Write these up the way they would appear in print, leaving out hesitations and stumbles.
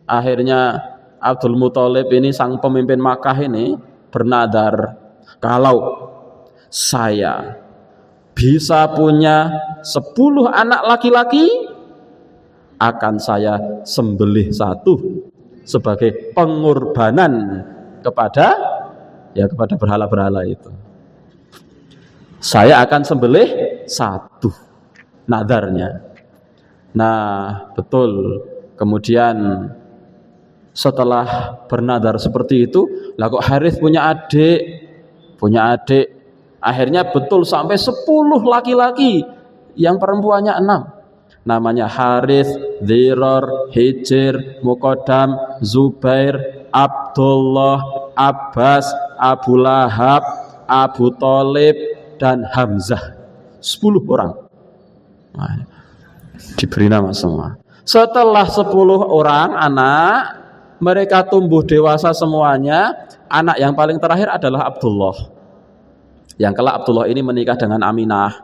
Akhirnya Abdul Muthalib ini sang pemimpin Makkah ini bernadar, kalau saya bisa punya 10 anak laki-laki, akan saya sembelih satu sebagai pengorbanan kepada berhala-berhala itu. Saya akan sembelih satu, nadarnya. Nah, betul. Kemudian setelah bernadar seperti itu, lah kok Harith punya adik. Akhirnya betul sampai 10 laki-laki, yang perempuannya 6. Namanya Harith, Dhirar, Hijr, Muqaddam, Zubair, Abdullah, Abbas, Abu Lahab, Abu Thalib, dan Hamzah. 10 orang. Nah, diberi nama semua. Setelah 10 orang anak, mereka tumbuh dewasa semuanya. Anak yang paling terakhir adalah Abdullah. Yang kelak Abdullah ini menikah dengan Aminah,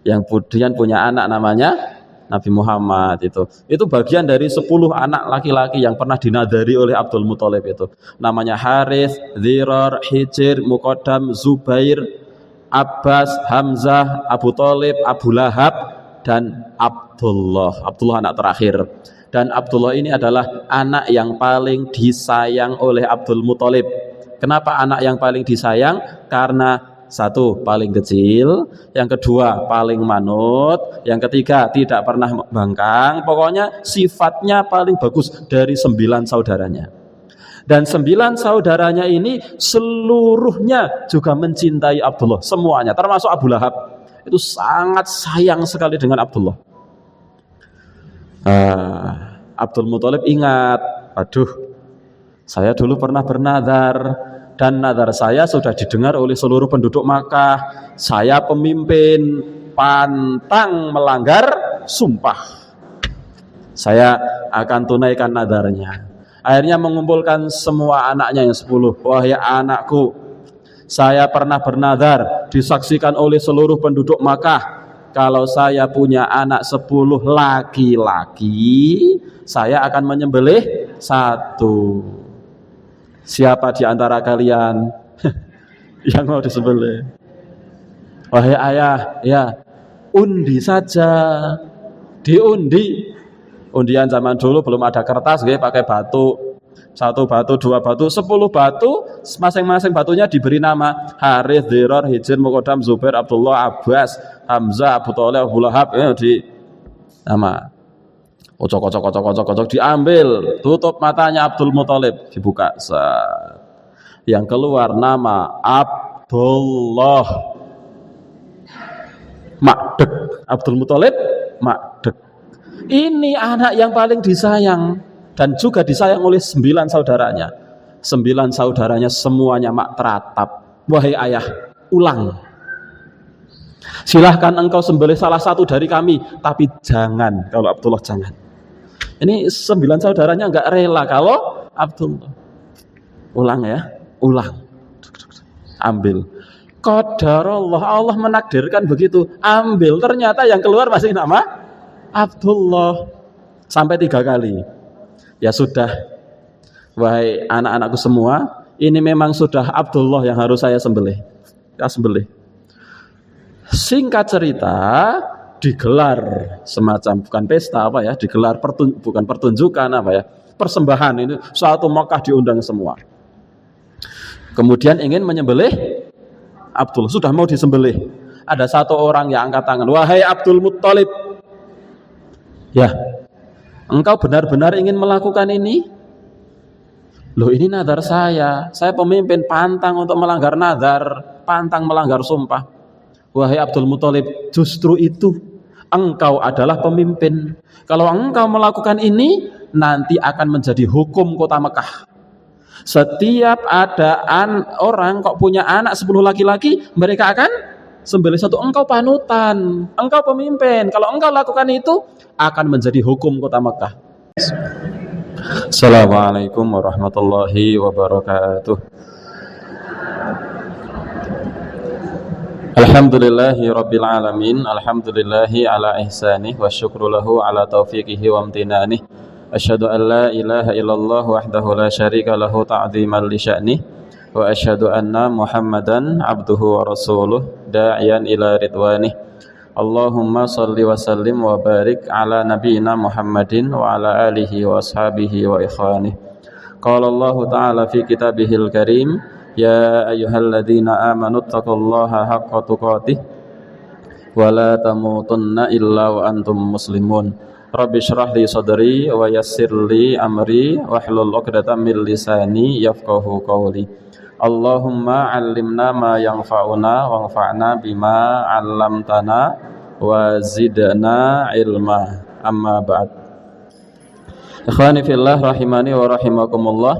yang kemudian punya anak namanya Nabi Muhammad. Itu bagian dari 10 anak laki-laki yang pernah dinadari oleh Abdul Muthalib itu. Namanya Harith, Dhirar, Hijr, Muqaddam, Zubair, Abbas, Hamzah, Abu Thalib, Abu Lahab, dan Abdullah. Abdullah anak terakhir. Dan Abdullah ini adalah anak yang paling disayang oleh Abdul Muthalib. Kenapa anak yang paling disayang? Karena satu, paling kecil, yang kedua paling manut, yang ketiga tidak pernah bangkang, pokoknya sifatnya paling bagus dari 9 saudaranya. Dan 9 saudaranya ini seluruhnya juga mencintai Abdullah, semuanya, termasuk Abu Lahab. Itu sangat sayang sekali dengan Abdullah. Abdul Muthalib ingat, aduh, saya dulu pernah bernadar, dan nadar saya sudah didengar oleh seluruh penduduk Makkah. Saya pemimpin, pantang melanggar sumpah. Saya akan tunaikan nadarnya. Akhirnya mengumpulkan semua anaknya yang 10. Wahai anakku, saya pernah bernadar, disaksikan oleh seluruh penduduk Makkah. Kalau saya punya anak 10 laki-laki, saya akan menyembelih 1. Siapa di antara kalian yang mau disembelih? Wahai ayah, ya, undi saja. Diundi. Undian zaman dulu belum ada kertas, pakai batu. 1 batu, 2 batu, 10 batu, masing-masing batunya diberi nama Harith, Dhirar, Hijr, Muqaddam, Zubair, Abdullah, Abbas, Hamzah, Abu Thalib, Abu Lahab, di nama. Kocok, diambil, tutup matanya Abdul Muthalib, dibuka. Yang keluar nama Abdullah. Makdek. Abdul Muthalib makdek. Ini anak yang paling disayang dan juga disayang oleh 9 saudaranya. 9 saudaranya semuanya mak teratap. Wahai ayah, ulang. Silahkan engkau sembelih salah satu dari kami, tapi jangan, kalau Abdullah jangan. Ini 9 saudaranya enggak rela kalau Abdullah. Ulang ya, ulang. Ambil. Qadarullah, Allah menakdirkan begitu. Ambil, ternyata yang keluar masih nama Abdullah. Sampai 3 kali. Ya sudah, wahai anak-anakku semua, ini memang sudah Abdullah yang harus saya sembelih. Kita sembelih. Singkat cerita, digelar semacam, bukan pesta digelar bukan pertunjukan persembahan. Ini suatu Makkah diundang semua. Kemudian ingin menyembelih Abdullah, sudah mau disembelih. Ada satu orang yang angkat tangan, wahai Abdul Muthalib, ya, engkau benar-benar ingin melakukan ini? Loh, ini nadar saya pemimpin, pantang untuk melanggar nadar, pantang melanggar sumpah. Wahai Abdul Muthalib, justru itu, engkau adalah pemimpin. Kalau engkau melakukan ini, nanti akan menjadi hukum kota Mekah. Setiap ada orang kok punya anak 10 laki-laki, mereka akan sembelih 1. Engkau panutan, engkau pemimpin. Kalau engkau lakukan itu, akan menjadi hukum kota Mekah. Assalamualaikum warahmatullahi wabarakatuh. Alhamdulillahi rabbil alamin, alhamdulillahi ala ihsanih, wa syukru lahu ala taufiqihi wa amtinanih, Asyhadu an la ilaha illallah wahdahu la syarika lahu ta'dhiman li sya'nih wa asyhadu anna Muhammadan abduhu wa rasuluh da'iyan ila ridwanih. Allahumma salli wa sallim wa barik ala nabiyyina Muhammadin wa ala alihi wa ashabihi wa ikhwanih. Qala Allah ta'ala fi kitabihil karim, ya ayyuhalladzina amanu taqullaha haqqa tuqatih wa la tamutunna illa wa antum muslimun. Rabbi shrah li sadri wa yassir li amri wahlul 'uqdatam min lisani yafqahu qawli. Allahumma 'allimna ma yanfa'una wanfa'na bima 'allamtana wa zidna ilma. Amma ba'd. Ikhwani fillah rahimani wa rahimakumullah.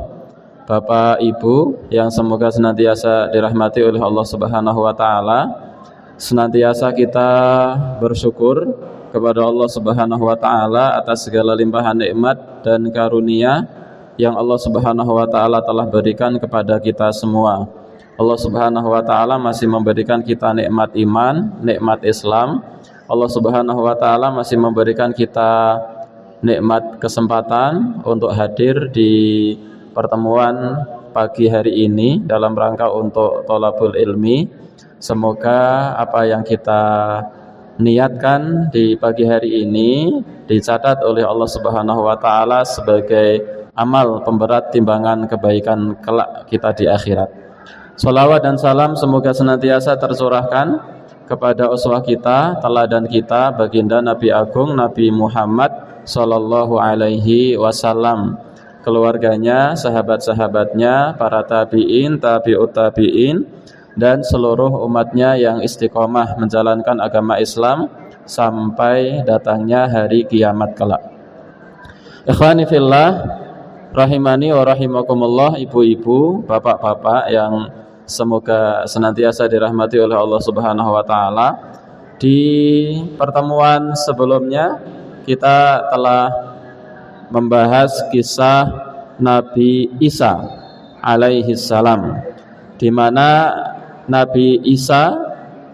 Bapak Ibu yang semoga senantiasa dirahmati oleh Allah Subhanahu wa taala. Senantiasa kita bersyukur kepada Allah Subhanahu wa taala atas segala limpahan nikmat dan karunia yang Allah Subhanahu wa taala telah berikan kepada kita semua. Allah Subhanahu wa taala masih memberikan kita nikmat iman, nikmat Islam. Allah Subhanahu wa taala masih memberikan kita nikmat kesempatan untuk hadir di pertemuan pagi hari ini dalam rangka untuk thalabul ilmi. Semoga apa yang kita niatkan di pagi hari ini dicatat oleh Allah Subhanahu wa taala sebagai amal pemberat timbangan kebaikan kelak kita di akhirat. Shalawat dan salam semoga senantiasa tercurahkan kepada uswah kita, teladan kita, baginda Nabi Agung Nabi Muhammad sallallahu alaihi wasallam, keluarganya, sahabat-sahabatnya, para tabi'in, tabi'ut tabi'in, dan seluruh umatnya yang istiqomah menjalankan agama Islam sampai datangnya hari kiamat kelak. Ikhwani fillah rahimani wa rahimakumullah, ibu-ibu, bapak-bapak yang semoga senantiasa dirahmati oleh Allah Subhanahu wa taala. Di pertemuan sebelumnya kita telah membahas kisah Nabi Isa alaihi salam, di mana Nabi Isa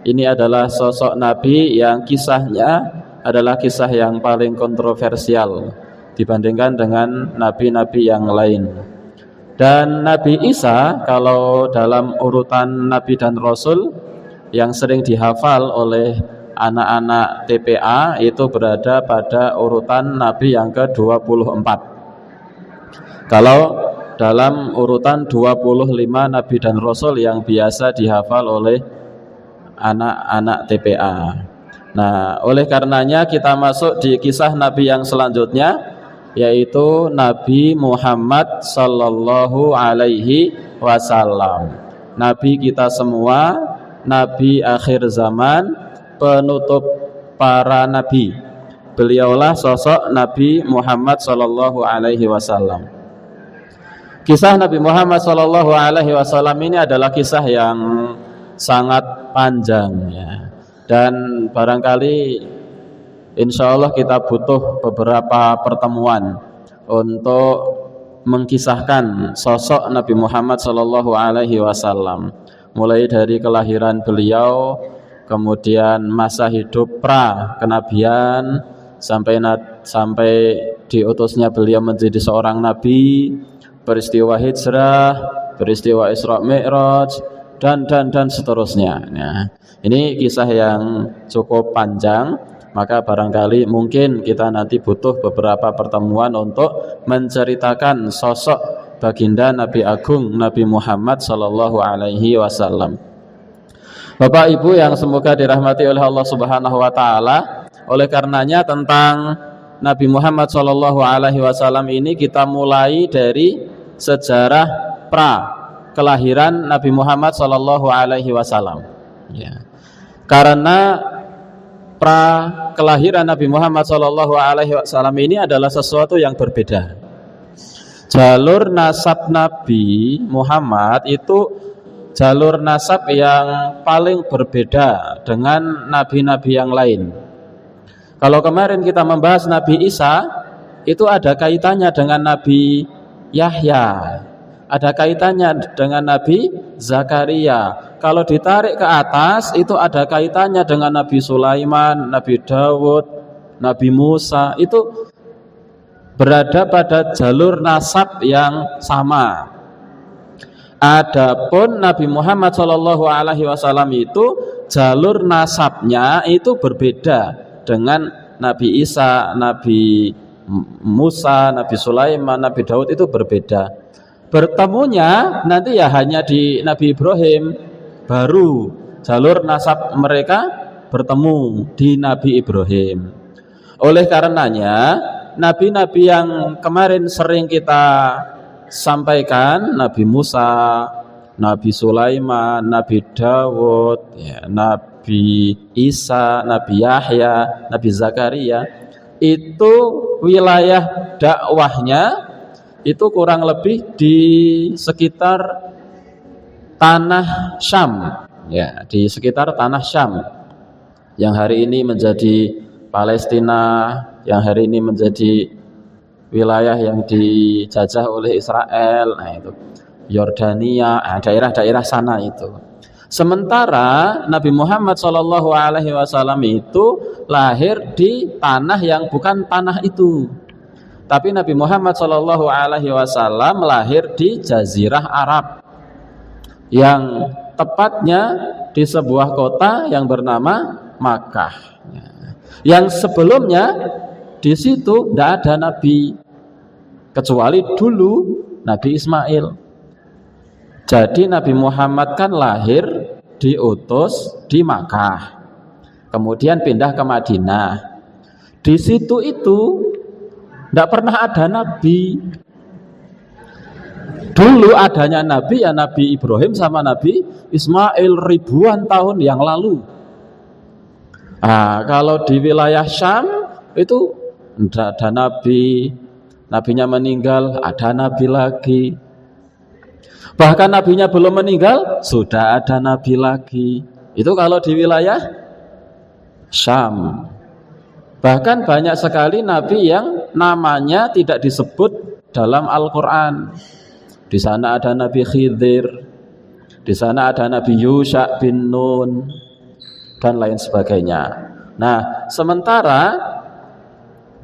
ini adalah sosok Nabi yang kisahnya adalah kisah yang paling kontroversial dibandingkan dengan Nabi-Nabi yang lain. Dan Nabi Isa kalau dalam urutan Nabi dan Rasul yang sering dihafal oleh anak-anak TPA itu berada pada urutan Nabi yang ke-24. Kalau dalam urutan 25 Nabi dan Rasul yang biasa dihafal oleh anak-anak TPA. Nah, oleh karenanya kita masuk di kisah Nabi yang selanjutnya, yaitu Nabi Muhammad sallallahu alaihi wasallam. Nabi kita semua, Nabi akhir zaman, penutup para nabi. Beliaulah sosok Nabi Muhammad sallallahu alaihi wasallam. Kisah Nabi Muhammad sallallahu alaihi wasallam ini adalah kisah yang sangat panjang ya. Dan barangkali insya Allah kita butuh beberapa pertemuan untuk mengkisahkan sosok Nabi Muhammad sallallahu alaihi wasallam, mulai dari kelahiran beliau, kemudian masa hidup pra kenabian sampai diutusnya beliau menjadi seorang nabi, peristiwa hijrah, peristiwa Isra Mi'raj, dan seterusnya. Nah, ini kisah yang cukup panjang, maka barangkali mungkin kita nanti butuh beberapa pertemuan untuk menceritakan sosok baginda Nabi Agung Nabi Muhammad sallallahu alaihi wasallam. Bapak Ibu yang semoga dirahmati oleh Allah Subhanahu wa taala, oleh karenanya tentang Nabi Muhammad sallallahu alaihi wasallam ini kita mulai dari sejarah pra kelahiran Nabi Muhammad sallallahu alaihi wasallam. Ya. Karena pra kelahiran Nabi Muhammad sallallahu alaihi wasallam ini adalah sesuatu yang berbeda. Jalur nasab Nabi Muhammad itu jalur nasab yang paling berbeda dengan nabi-nabi yang lain. Kalau kemarin kita membahas Nabi Isa, itu ada kaitannya dengan Nabi Yahya, ada kaitannya dengan Nabi Zakaria. Kalau ditarik ke atas itu ada kaitannya dengan Nabi Sulaiman, Nabi Dawud, Nabi Musa. Itu berada pada jalur nasab yang sama. Adapun Nabi Muhammad SAW itu jalur nasabnya itu berbeda dengan Nabi Isa, Nabi Musa, Nabi Sulaiman, Nabi Daud itu berbeda. Bertemunya nanti ya hanya di Nabi Ibrahim, baru jalur nasab mereka bertemu di Nabi Ibrahim. Oleh karenanya nabi-nabi yang kemarin sering kita sampaikan, Nabi Musa, Nabi Sulaiman, Nabi Dawud, ya, Nabi Isa, Nabi Yahya, Nabi Zakaria, itu wilayah dakwahnya itu kurang lebih di sekitar tanah Syam, ya, di sekitar tanah Syam yang hari ini menjadi Palestina, yang hari ini menjadi wilayah yang dijajah oleh Israel, nah itu Yordania, daerah-daerah sana itu. Sementara Nabi Muhammad SAW itu lahir di tanah yang bukan tanah itu. Tapi Nabi Muhammad SAW lahir di Jazirah Arab, yang tepatnya di sebuah kota yang bernama Makkah. Yang sebelumnya di situ tidak ada nabi, kecuali dulu Nabi Ismail. Jadi Nabi Muhammad kan lahir diutus di Makkah, kemudian pindah ke Madinah. Di situ itu tidak pernah ada nabi. Dulu adanya nabi ya Nabi Ibrahim sama Nabi Ismail ribuan tahun yang lalu. Nah, kalau di wilayah Syam itu tidak ada nabi, nabinya meninggal, ada nabi lagi. Bahkan nabinya belum meninggal, sudah ada nabi lagi. Itu kalau di wilayah Syam. Bahkan banyak sekali nabi yang namanya tidak disebut dalam Al-Quran. Di sana ada Nabi Khidir, di sana ada Nabi Yusha bin Nun, dan lain sebagainya. Nah, sementara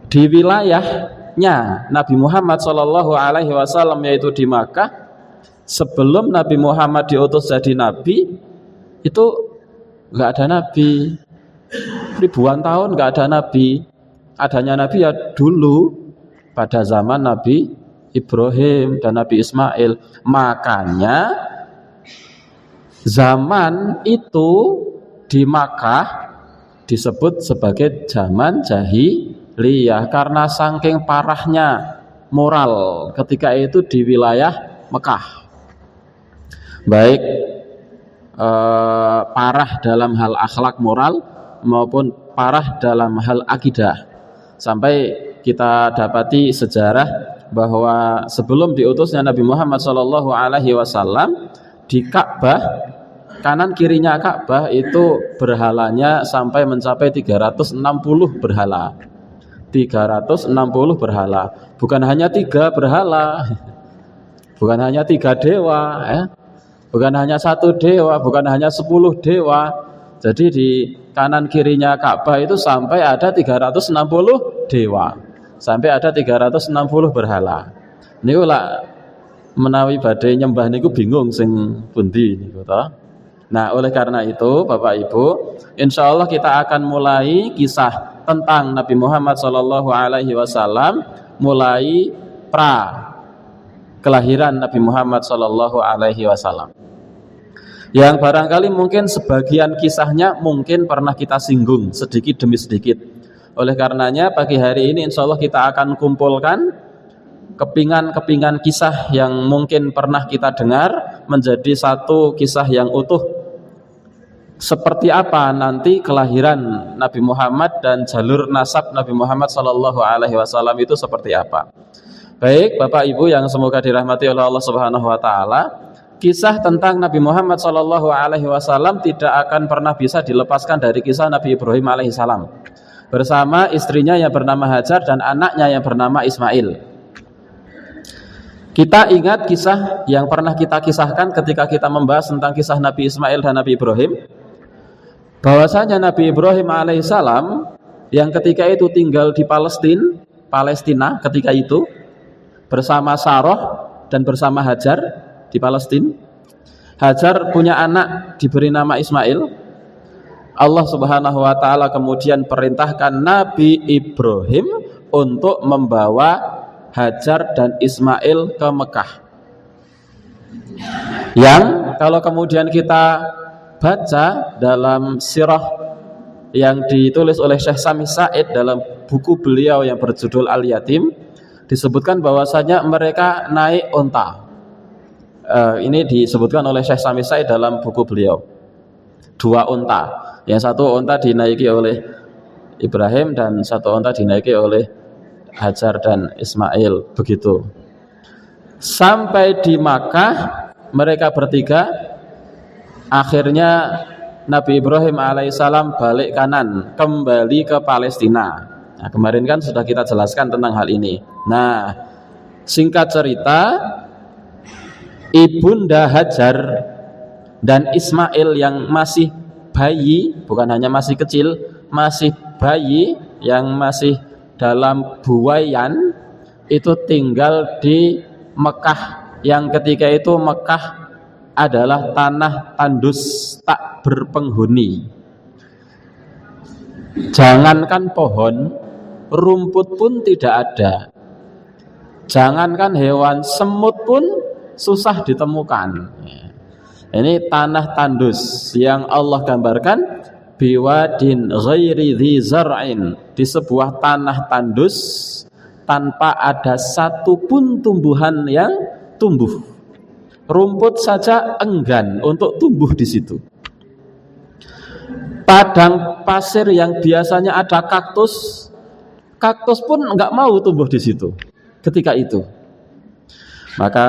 di wilayahnya Nabi Muhammad SAW yaitu di Makkah, sebelum Nabi Muhammad diutus jadi nabi itu nggak ada nabi, ribuan tahun nggak ada nabi. Adanya nabi ya dulu pada zaman Nabi Ibrahim dan Nabi Ismail. Makanya zaman itu di Makkah disebut sebagai zaman jahiliyah karena saking parahnya moral ketika itu di wilayah Mekah. Baik parah dalam hal akhlak moral maupun parah dalam hal akidah. Sampai kita dapati sejarah bahwa sebelum diutusnya Nabi Muhammad SAW di Ka'bah, kanan kirinya Ka'bah itu berhalanya sampai mencapai 360 berhala. 360 berhala. Bukan hanya 3 berhala, bukan hanya 3 dewa, bukan hanya 1 dewa, bukan hanya 10 dewa. Jadi di kanan kirinya Ka'bah itu sampai ada 360 dewa, sampai ada 360 berhala. Niku lah menawi badhe nyembah niku bingung sing pundi niku to. Nah, oleh karena itu Bapak Ibu, insya Allah kita akan mulai kisah tentang Nabi Muhammad SAW mulai pra kelahiran Nabi Muhammad SAW. Yang barangkali mungkin sebagian kisahnya mungkin pernah kita singgung sedikit demi sedikit. Oleh karenanya pagi hari ini insya Allah kita akan kumpulkan kepingan-kepingan kisah yang mungkin pernah kita dengar menjadi satu kisah yang utuh. Seperti apa nanti kelahiran Nabi Muhammad dan jalur nasab Nabi Muhammad SAW itu seperti apa. Baik Bapak Ibu yang semoga dirahmati oleh Allah Subhanahu Wa Taala, kisah tentang Nabi Muhammad SAW tidak akan pernah bisa dilepaskan dari kisah Nabi Ibrahim alaihissalam bersama istrinya yang bernama Hajar dan anaknya yang bernama Ismail. Kita ingat kisah yang pernah kita kisahkan ketika kita membahas tentang kisah Nabi Ismail dan Nabi Ibrahim, bahwasanya Nabi Ibrahim alaihissalam yang ketika itu tinggal di Palestina, Palestina ketika itu bersama Sarah dan bersama Hajar di Palestina. Hajar punya anak diberi nama Ismail. Allah Subhanahu wa taala kemudian perintahkan Nabi Ibrahim untuk membawa Hajar dan Ismail ke Mekah. Yang kalau kemudian kita baca dalam sirah yang ditulis oleh Syekh Sami Said dalam buku beliau yang berjudul Al-Yatim, disebutkan bahwasanya mereka naik unta. Ini disebutkan oleh Syekh Sami Said dalam buku beliau. 2 unta. Yang satu unta dinaiki oleh Ibrahim dan satu unta dinaiki oleh Hajar dan Ismail, begitu. Sampai di Makkah mereka bertiga, akhirnya Nabi Ibrahim alaihissalam balik kanan kembali ke Palestina. Nah, kemarin kan sudah kita jelaskan tentang hal ini. Nah, singkat cerita, Ibunda Hajar dan Ismail yang masih bayi, bukan hanya masih kecil, masih bayi yang masih dalam buaian, itu tinggal di Mekah, yang ketika itu Mekah adalah tanah tandus tak berpenghuni. Jangankan pohon, rumput pun tidak ada. Jangankan hewan, semut pun susah ditemukan. Ini tanah tandus yang Allah gambarkan biwadin ghairi dzi zar'in, di sebuah tanah tandus tanpa ada satu pun tumbuhan yang tumbuh. Rumput saja enggan untuk tumbuh di situ. Padang pasir yang biasanya ada kaktus, kaktus pun enggak mau tumbuh di situ ketika itu. Maka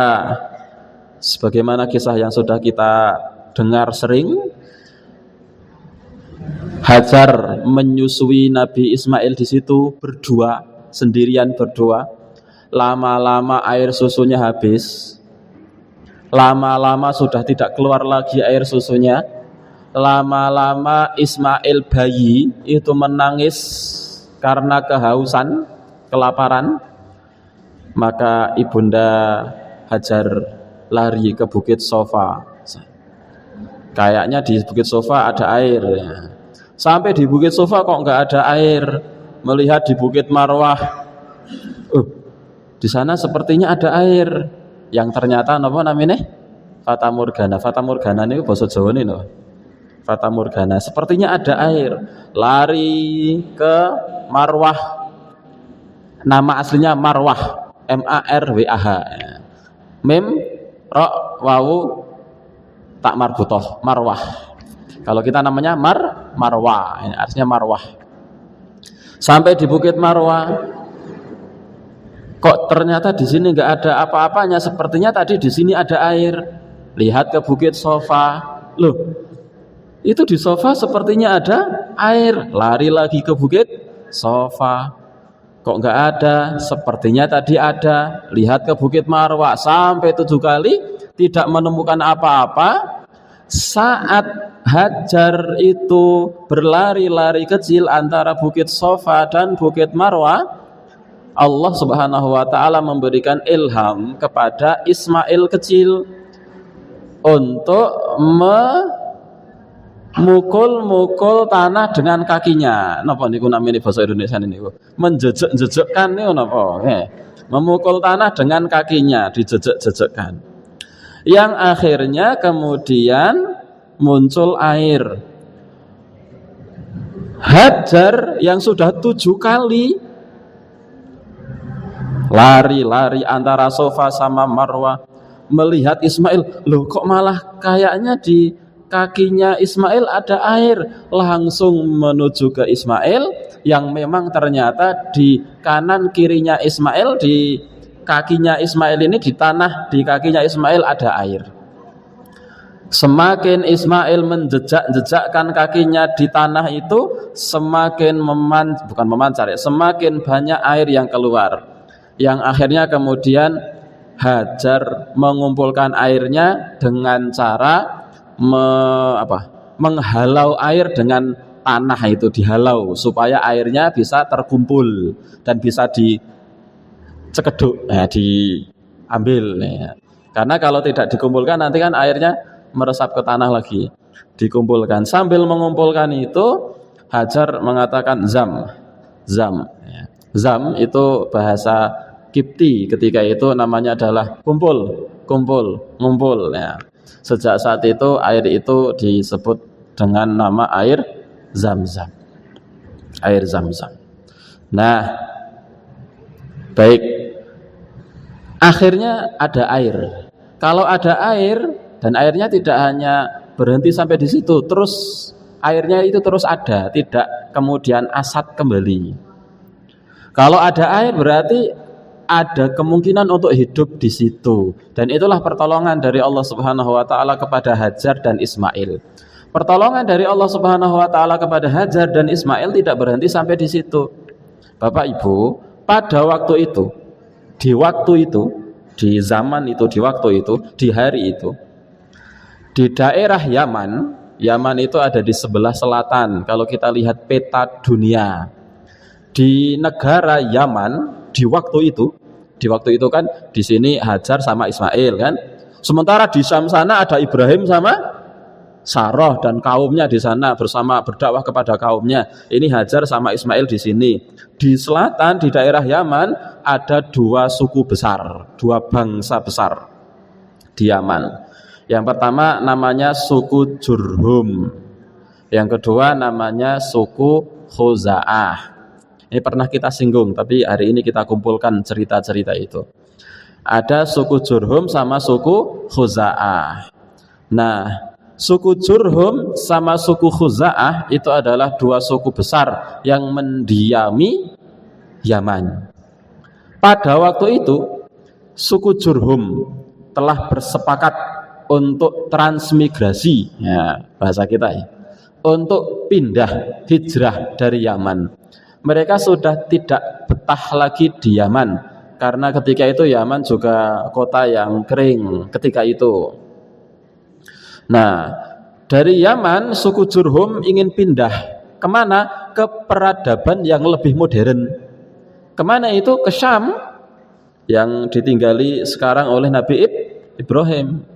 sebagaimana kisah yang sudah kita dengar sering, Hajar menyusui Nabi Ismail di situ berdua, sendirian berdua. Lama-lama air susunya habis. Lama-lama sudah tidak keluar lagi air susunya. Lama-lama Ismail bayi itu menangis karena kehausan, kelaparan. Maka Ibunda Hajar lari ke Bukit Sofa. Kayaknya di Bukit Sofa ada air. Sampai di Bukit Sofa kok nggak ada air. Melihat di Bukit Marwah, di sana sepertinya ada air. Yang ternyata apa namanya? Fata Morgana. Fata Morgana ini bahasa Jawa nih, no? Fata Morgana. Sepertinya ada air. Lari ke Marwah. Nama aslinya Marwah, MARWAH. Mim ro wawu tak marbutoh, Marwah. Kalau kita namanya Marwah, ini artinya Marwah. Sampai di Bukit Marwah, kok ternyata di sini nggak ada apa-apanya. Sepertinya tadi di sini ada air. Lihat ke Bukit Sofa, loh, itu di Sofa sepertinya ada air. Lari lagi ke Bukit Sofa, kok nggak ada. Sepertinya tadi ada. Lihat ke Bukit Marwah, sampai 7 kali tidak menemukan apa-apa. Saat Hajar itu berlari-lari kecil antara Bukit Sofa dan Bukit Marwah, Allah Subhanahu wa taala memberikan ilham kepada Ismail kecil untuk memukul-mukul tanah dengan kakinya. Napa niku namanya bahasa Indonesia niku? Menjejek-jejekkan niku napa? Memukul tanah dengan kakinya, dijejek-jejekkan. Yang akhirnya kemudian muncul air. Hajar yang sudah 7 kali lari-lari antara Sofa sama Marwah, melihat Ismail, loh kok malah kayaknya di kakinya Ismail ada air. Langsung menuju ke Ismail, yang memang ternyata di kanan kirinya Ismail, di kakinya Ismail ini, di tanah di kakinya Ismail ada air. Semakin Ismail menjejak-jejakkan kakinya di tanah itu, semakin semakin banyak air yang keluar. Yang akhirnya kemudian Hajar mengumpulkan airnya dengan cara menghalau air dengan tanah itu, dihalau supaya airnya bisa terkumpul dan bisa cekeduk, diambil. Ya. Karena kalau tidak dikumpulkan nanti kan airnya meresap ke tanah lagi. Dikumpulkan. Sambil mengumpulkan itu Hajar mengatakan zam. Ya. Zam itu bahasa Kipti ketika itu namanya adalah ngumpul. Ya. Sejak saat itu air itu disebut dengan nama air Zam-Zam. Air Zam-Zam. Nah, baik. Akhirnya ada air. Kalau ada air dan airnya tidak hanya berhenti sampai di situ, terus airnya itu terus ada, tidak kemudian asat kembali. Kalau ada air berarti ada kemungkinan untuk hidup di situ, dan itulah pertolongan dari Allah Subhanahu wa taala kepada Hajar dan Ismail. Pertolongan dari Allah Subhanahu wa taala kepada Hajar dan Ismail tidak berhenti sampai di situ. Bapak Ibu, pada waktu itu, di waktu itu, di zaman itu, di waktu itu, di hari itu, di daerah Yaman itu ada di sebelah selatan. Kalau kita lihat peta dunia, di negara Yaman di waktu itu kan di sini Hajar sama Ismail kan. Sementara di Syam sana ada Ibrahim sama Sarah dan kaumnya di sana bersama berdakwah kepada kaumnya. Ini Hajar sama Ismail di sini. Di selatan di daerah Yaman ada dua suku besar, dua bangsa besar di Yaman. Yang pertama namanya suku Jurhum. Yang kedua namanya suku Khuza'ah. Ini pernah kita singgung, tapi hari ini kita kumpulkan cerita-cerita itu. Ada suku Jurhum sama suku Khuza'ah. Nah, suku Jurhum sama suku Khuza'ah itu adalah dua suku besar yang mendiami Yaman. Pada waktu itu, suku Jurhum telah bersepakat untuk transmigrasi, ya, bahasa kita ya, untuk pindah hijrah dari Yaman. Mereka sudah tidak betah lagi di Yaman, karena ketika itu Yaman juga kota yang kering ketika itu. Nah, dari Yaman suku Jurhum ingin pindah kemana? Ke peradaban yang lebih modern. Kemana itu? Ke Syam yang ditinggali sekarang oleh Nabi Ibrahim.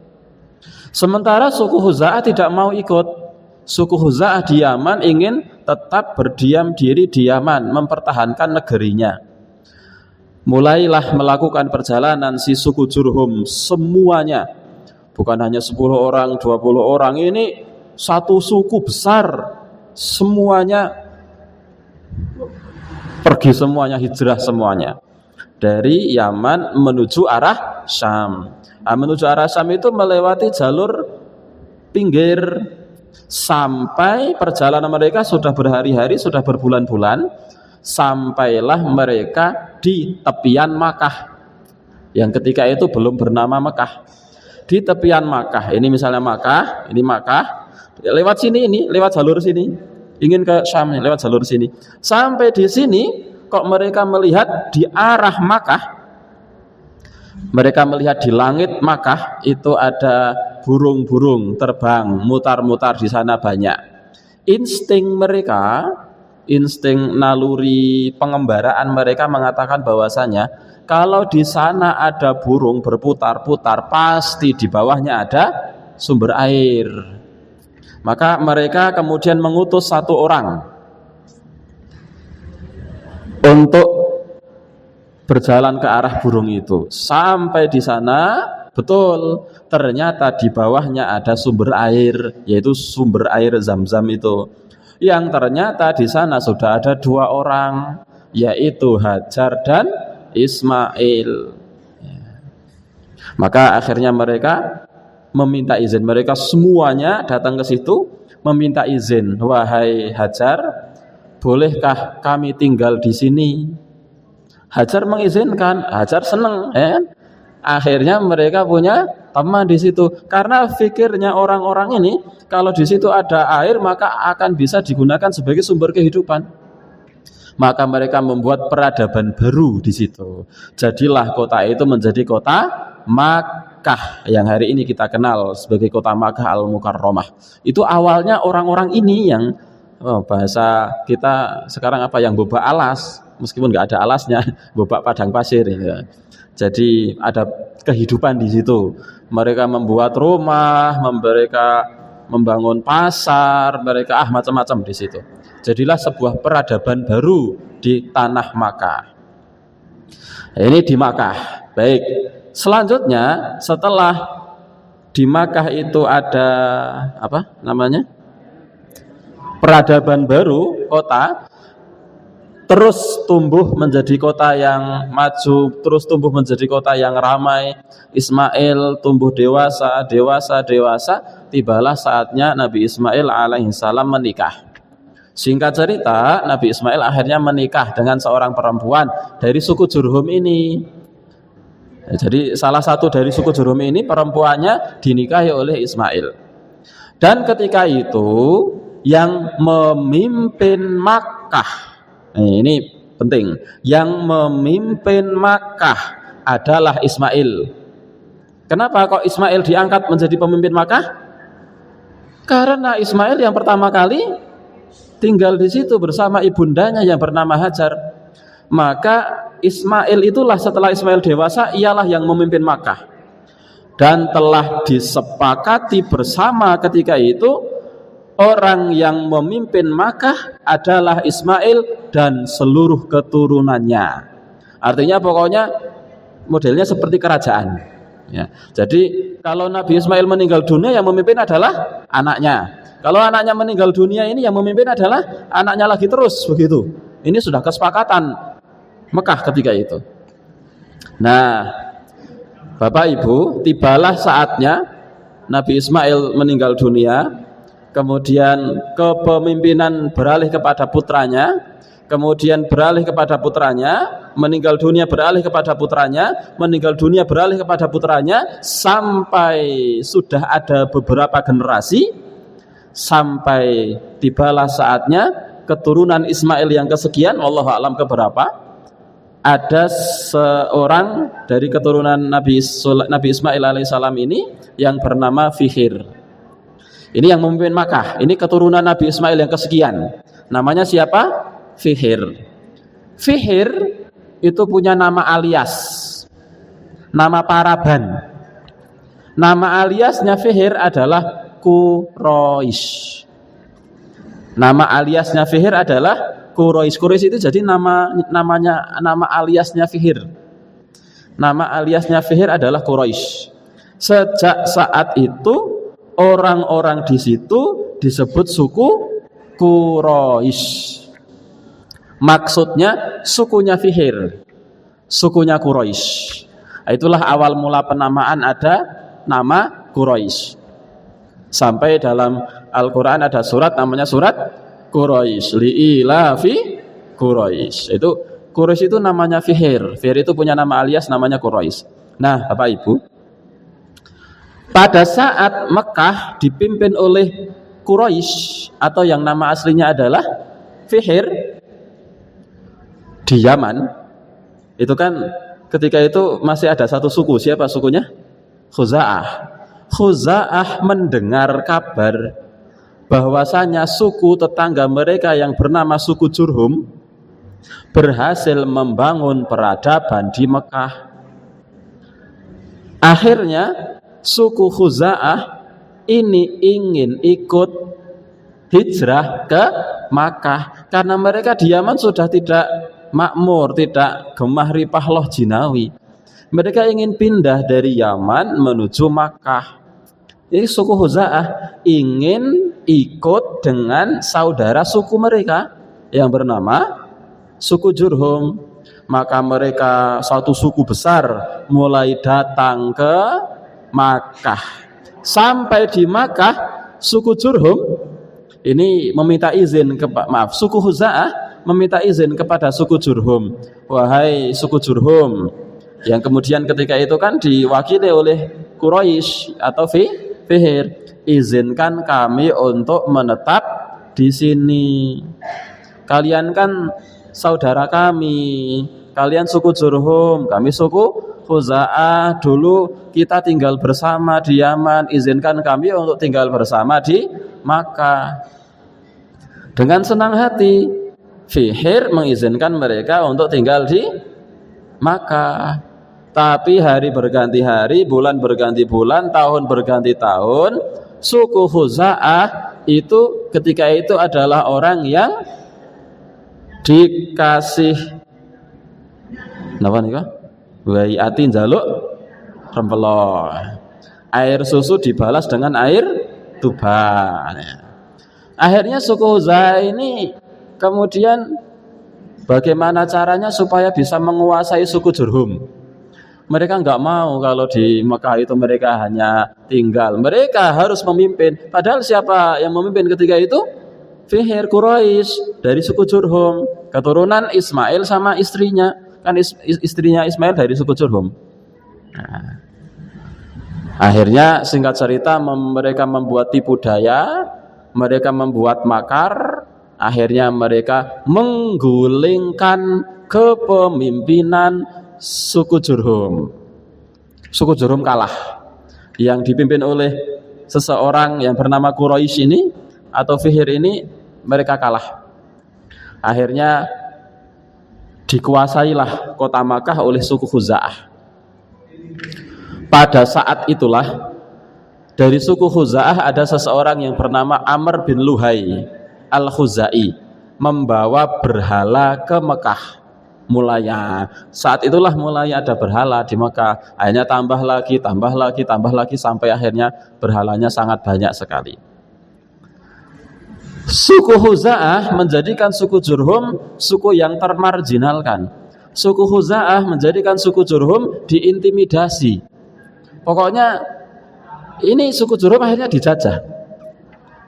Sementara suku Khuza'ah tidak mau ikut. Suku Khuza'ah di Yaman ingin tetap berdiam diri di Yaman, mempertahankan negerinya. Mulailah melakukan perjalanan si suku Jurhum semuanya. Bukan hanya 10 orang, 20 orang, ini satu suku besar. Semuanya pergi, semuanya hijrah semuanya. Dari Yaman menuju arah Syam. Nah, menuju arah Syam itu melewati jalur pinggir. Sampai perjalanan mereka sudah berhari-hari, sudah berbulan-bulan. Sampailah mereka di tepian Makkah. Yang ketika itu belum bernama Makkah. Di tepian Makkah, ini misalnya Makkah, ini Makkah, lewat sini, ini lewat jalur sini, ingin ke Syam lewat jalur sini. Sampai di sini kok mereka melihat di arah Makkah, mereka melihat di langit Makkah itu ada burung-burung terbang mutar-mutar di sana banyak. Insting mereka, insting naluri pengembaraan mereka mengatakan bahwasanya kalau di sana ada burung berputar-putar, pasti di bawahnya ada sumber air. Maka mereka kemudian mengutus satu orang untuk berjalan ke arah burung itu. Sampai di sana, betul, ternyata di bawahnya ada sumber air, yaitu sumber air Zam-Zam itu. Yang ternyata di sana sudah ada 2 orang, yaitu Hajar dan Ismail. Maka akhirnya mereka meminta izin. Mereka semuanya datang ke situ meminta izin. Wahai Hajar, bolehkah kami tinggal di sini? Hajar mengizinkan. Hajar senang, ya. Akhirnya mereka punya teman di situ. Karena fikirnya orang-orang ini, kalau di situ ada air maka akan bisa digunakan sebagai sumber kehidupan. Maka mereka membuat peradaban baru di situ. Jadilah kota itu menjadi kota Makkah yang hari ini kita kenal sebagai kota Makkah Al-Mukarramah. Itu awalnya orang-orang ini yang bahasa kita sekarang apa, yang boba alas. meskipun nggak ada alasnya, bobak padang pasir ya. Jadi ada kehidupan di situ. Mereka membuat rumah, mereka membangun pasar, mereka macam-macam di situ. Jadilah sebuah peradaban baru di tanah Makkah. Ini di Makkah. Baik. Selanjutnya setelah di Makkah itu ada apa namanya? Peradaban baru, kota, terus tumbuh menjadi kota yang maju, terus tumbuh menjadi kota yang ramai. Ismail tumbuh dewasa, tibalah saatnya Nabi Ismail alaihissalam menikah. Singkat cerita, Nabi Ismail akhirnya menikah dengan seorang perempuan dari suku Jurhum ini. Jadi salah satu dari suku Jurhum ini perempuannya dinikahi oleh Ismail. Dan ketika itu yang memimpin Makkah, ini penting, yang memimpin Makkah adalah Ismail. Kenapa kok Ismail diangkat menjadi pemimpin Makkah? Karena Ismail yang pertama kali tinggal di situ bersama ibundanya yang bernama Hajar. Maka Ismail itulah setelah Ismail dewasa, ialah yang memimpin Makkah. Dan telah disepakati bersama ketika itu, orang yang memimpin Makkah adalah Ismail dan seluruh keturunannya. Artinya pokoknya modelnya seperti kerajaan. Ya. Jadi kalau Nabi Ismail meninggal dunia, yang memimpin adalah anaknya. Kalau anaknya meninggal dunia, ini yang memimpin adalah anaknya lagi terus begitu. Ini sudah kesepakatan Mekah ketika itu. Nah, Bapak Ibu, tibalah saatnya Nabi Ismail meninggal dunia. Kemudian kepemimpinan beralih kepada putranya, kemudian beralih kepada putranya, meninggal dunia beralih kepada putranya, meninggal dunia beralih kepada putranya, sampai sudah ada beberapa generasi, sampai tibalah saatnya keturunan Ismail yang kesekian, wallahu a'lam keberapa, ada seorang dari keturunan Nabi Ismail alaihissalam ini yang bernama Fihir. Ini yang memimpin Makkah. Ini keturunan Nabi Ismail yang kesekian. Namanya siapa? Fihir. Fihir itu punya nama alias, nama paraban. Nama aliasnya Fihir adalah Quraisy. Nama aliasnya Fihir adalah Quraisy. Quraisy itu jadi nama aliasnya Fihir. Nama aliasnya Fihir adalah Quraisy. Sejak saat itu orang-orang di situ disebut suku Quraisy. Maksudnya sukunya Fihir, sukunya Quraisy. Itulah awal mula penamaan ada nama Quraisy. Sampai dalam Al-Quran ada surat namanya surat Quraisy, li'ilafi Quraisy. Itu Quraisy itu namanya Fihir. Fihir itu punya nama alias namanya Quraisy. Nah, Bapak Ibu, pada saat Mekah dipimpin oleh Quraisy atau yang nama aslinya adalah Fihir di Yaman, itu kan ketika itu masih ada satu suku. Siapa sukunya? Khuza'ah. Khuza'ah mendengar kabar bahwasanya suku tetangga mereka yang bernama suku Jurhum berhasil membangun peradaban di Mekah. Akhirnya suku Khuza'ah ini ingin ikut hijrah ke Makkah karena mereka di Yaman sudah tidak makmur, tidak gemah ripah loh jinawi. Mereka ingin pindah dari Yaman menuju Makkah. Jadi suku Khuza'ah ingin ikut dengan saudara suku mereka yang bernama suku Jurhum. Maka mereka satu suku besar mulai datang ke Makkah. Sampai di Makkah, suku Jurhum ini meminta izin suku Khuza'ah meminta izin kepada suku Jurhum. Wahai suku Jurhum, yang kemudian ketika itu kan diwakili oleh Quraisy atau Fihir, izinkan kami untuk menetap di sini. Kalian kan saudara kami, kalian suku Jurhum, kami suku Khuza'ah. Dulu kita tinggal bersama di Yaman, izinkan kami untuk tinggal bersama di Makkah. Dengan senang hati Fihir mengizinkan mereka untuk tinggal di Makkah. Tapi hari berganti hari, bulan berganti bulan, tahun berganti tahun, suku Khuza'ah itu ketika itu adalah orang yang dikasih napa nika? Wai'ati njaluk rempelo. Air susu dibalas dengan air tuba. Akhirnya suku Khuza'ah ini kemudian bagaimana caranya supaya bisa menguasai suku Jurhum. Mereka nggak mau kalau di Mekah itu mereka hanya tinggal. Mereka harus memimpin. Padahal siapa yang memimpin ketika itu? Fihir Quraisy dari suku Jurhum. Keturunan Ismail sama istrinya. Kan istrinya Ismail dari suku Jurhum. Nah, akhirnya singkat cerita mereka membuat tipu daya. Mereka membuat makar. Akhirnya mereka menggulingkan kepemimpinan suku Jurhum. Suku Jurhum kalah. Yang dipimpin oleh seseorang yang bernama Quraisy ini atau Fihir ini, mereka kalah. Akhirnya dikuasailah kota Makkah oleh suku Khuza'ah. Pada saat itulah dari suku Khuza'ah ada seseorang yang bernama Amr bin Luhai Al-Khuzai membawa berhala ke Mekah. Saat itulah mulai ada berhala di Mekah. Akhirnya tambah lagi sampai akhirnya berhalanya sangat banyak sekali. Suku Khuza'ah menjadikan suku Jurhum suku yang termarginalkan. Suku Khuza'ah menjadikan suku Jurhum diintimidasi. Pokoknya ini suku Jurhum akhirnya dijajah.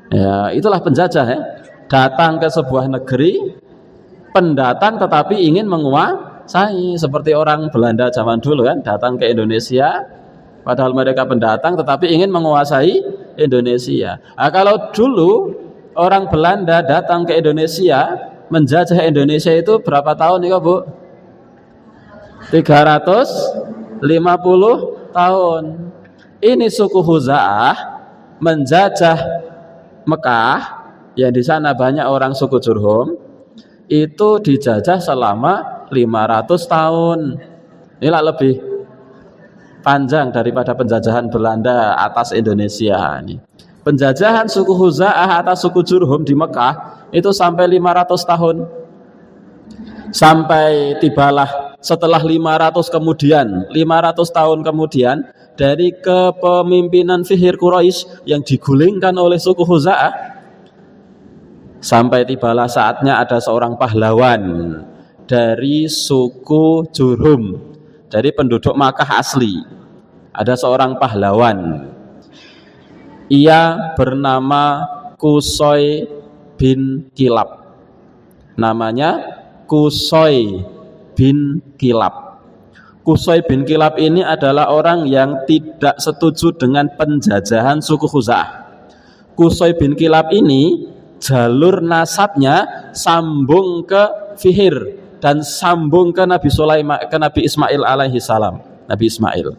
Ya, itulah penjajah ya. Datang ke sebuah negeri, pendatang tetapi ingin menguasai, seperti orang Belanda zaman dulu kan, datang ke Indonesia padahal mereka pendatang tetapi ingin menguasai Indonesia. Nah, kalau dulu orang Belanda datang ke Indonesia menjajah Indonesia itu berapa tahun nih Bu? 350 tahun. Ini suku Khuza'ah menjajah Mekah yang di sana banyak orang suku Jurhum, itu dijajah selama 500 tahun. Inilah lebih panjang daripada penjajahan Belanda atas Indonesia ini. Penjajahan suku Khuza'ah atas suku Jurhum di Mekah itu sampai 500 tahun. Sampai tibalah setelah 500 tahun kemudian dari kepemimpinan Fihir Quraisy yang digulingkan oleh suku Khuza'ah, sampai tibalah saatnya ada seorang pahlawan dari suku Jurhum, dari penduduk Makkah asli. Ada seorang pahlawan. Ia bernama Qusay bin Kilab. Namanya Qusay bin Kilab. Qusay bin Kilab ini adalah orang yang tidak setuju dengan penjajahan suku Khuza'ah. Qusay bin Kilab ini jalur nasabnya sambung ke Fihir dan sambung ke Nabi Sulaiman, ke Nabi Ismail alaihi salam. Nabi Ismail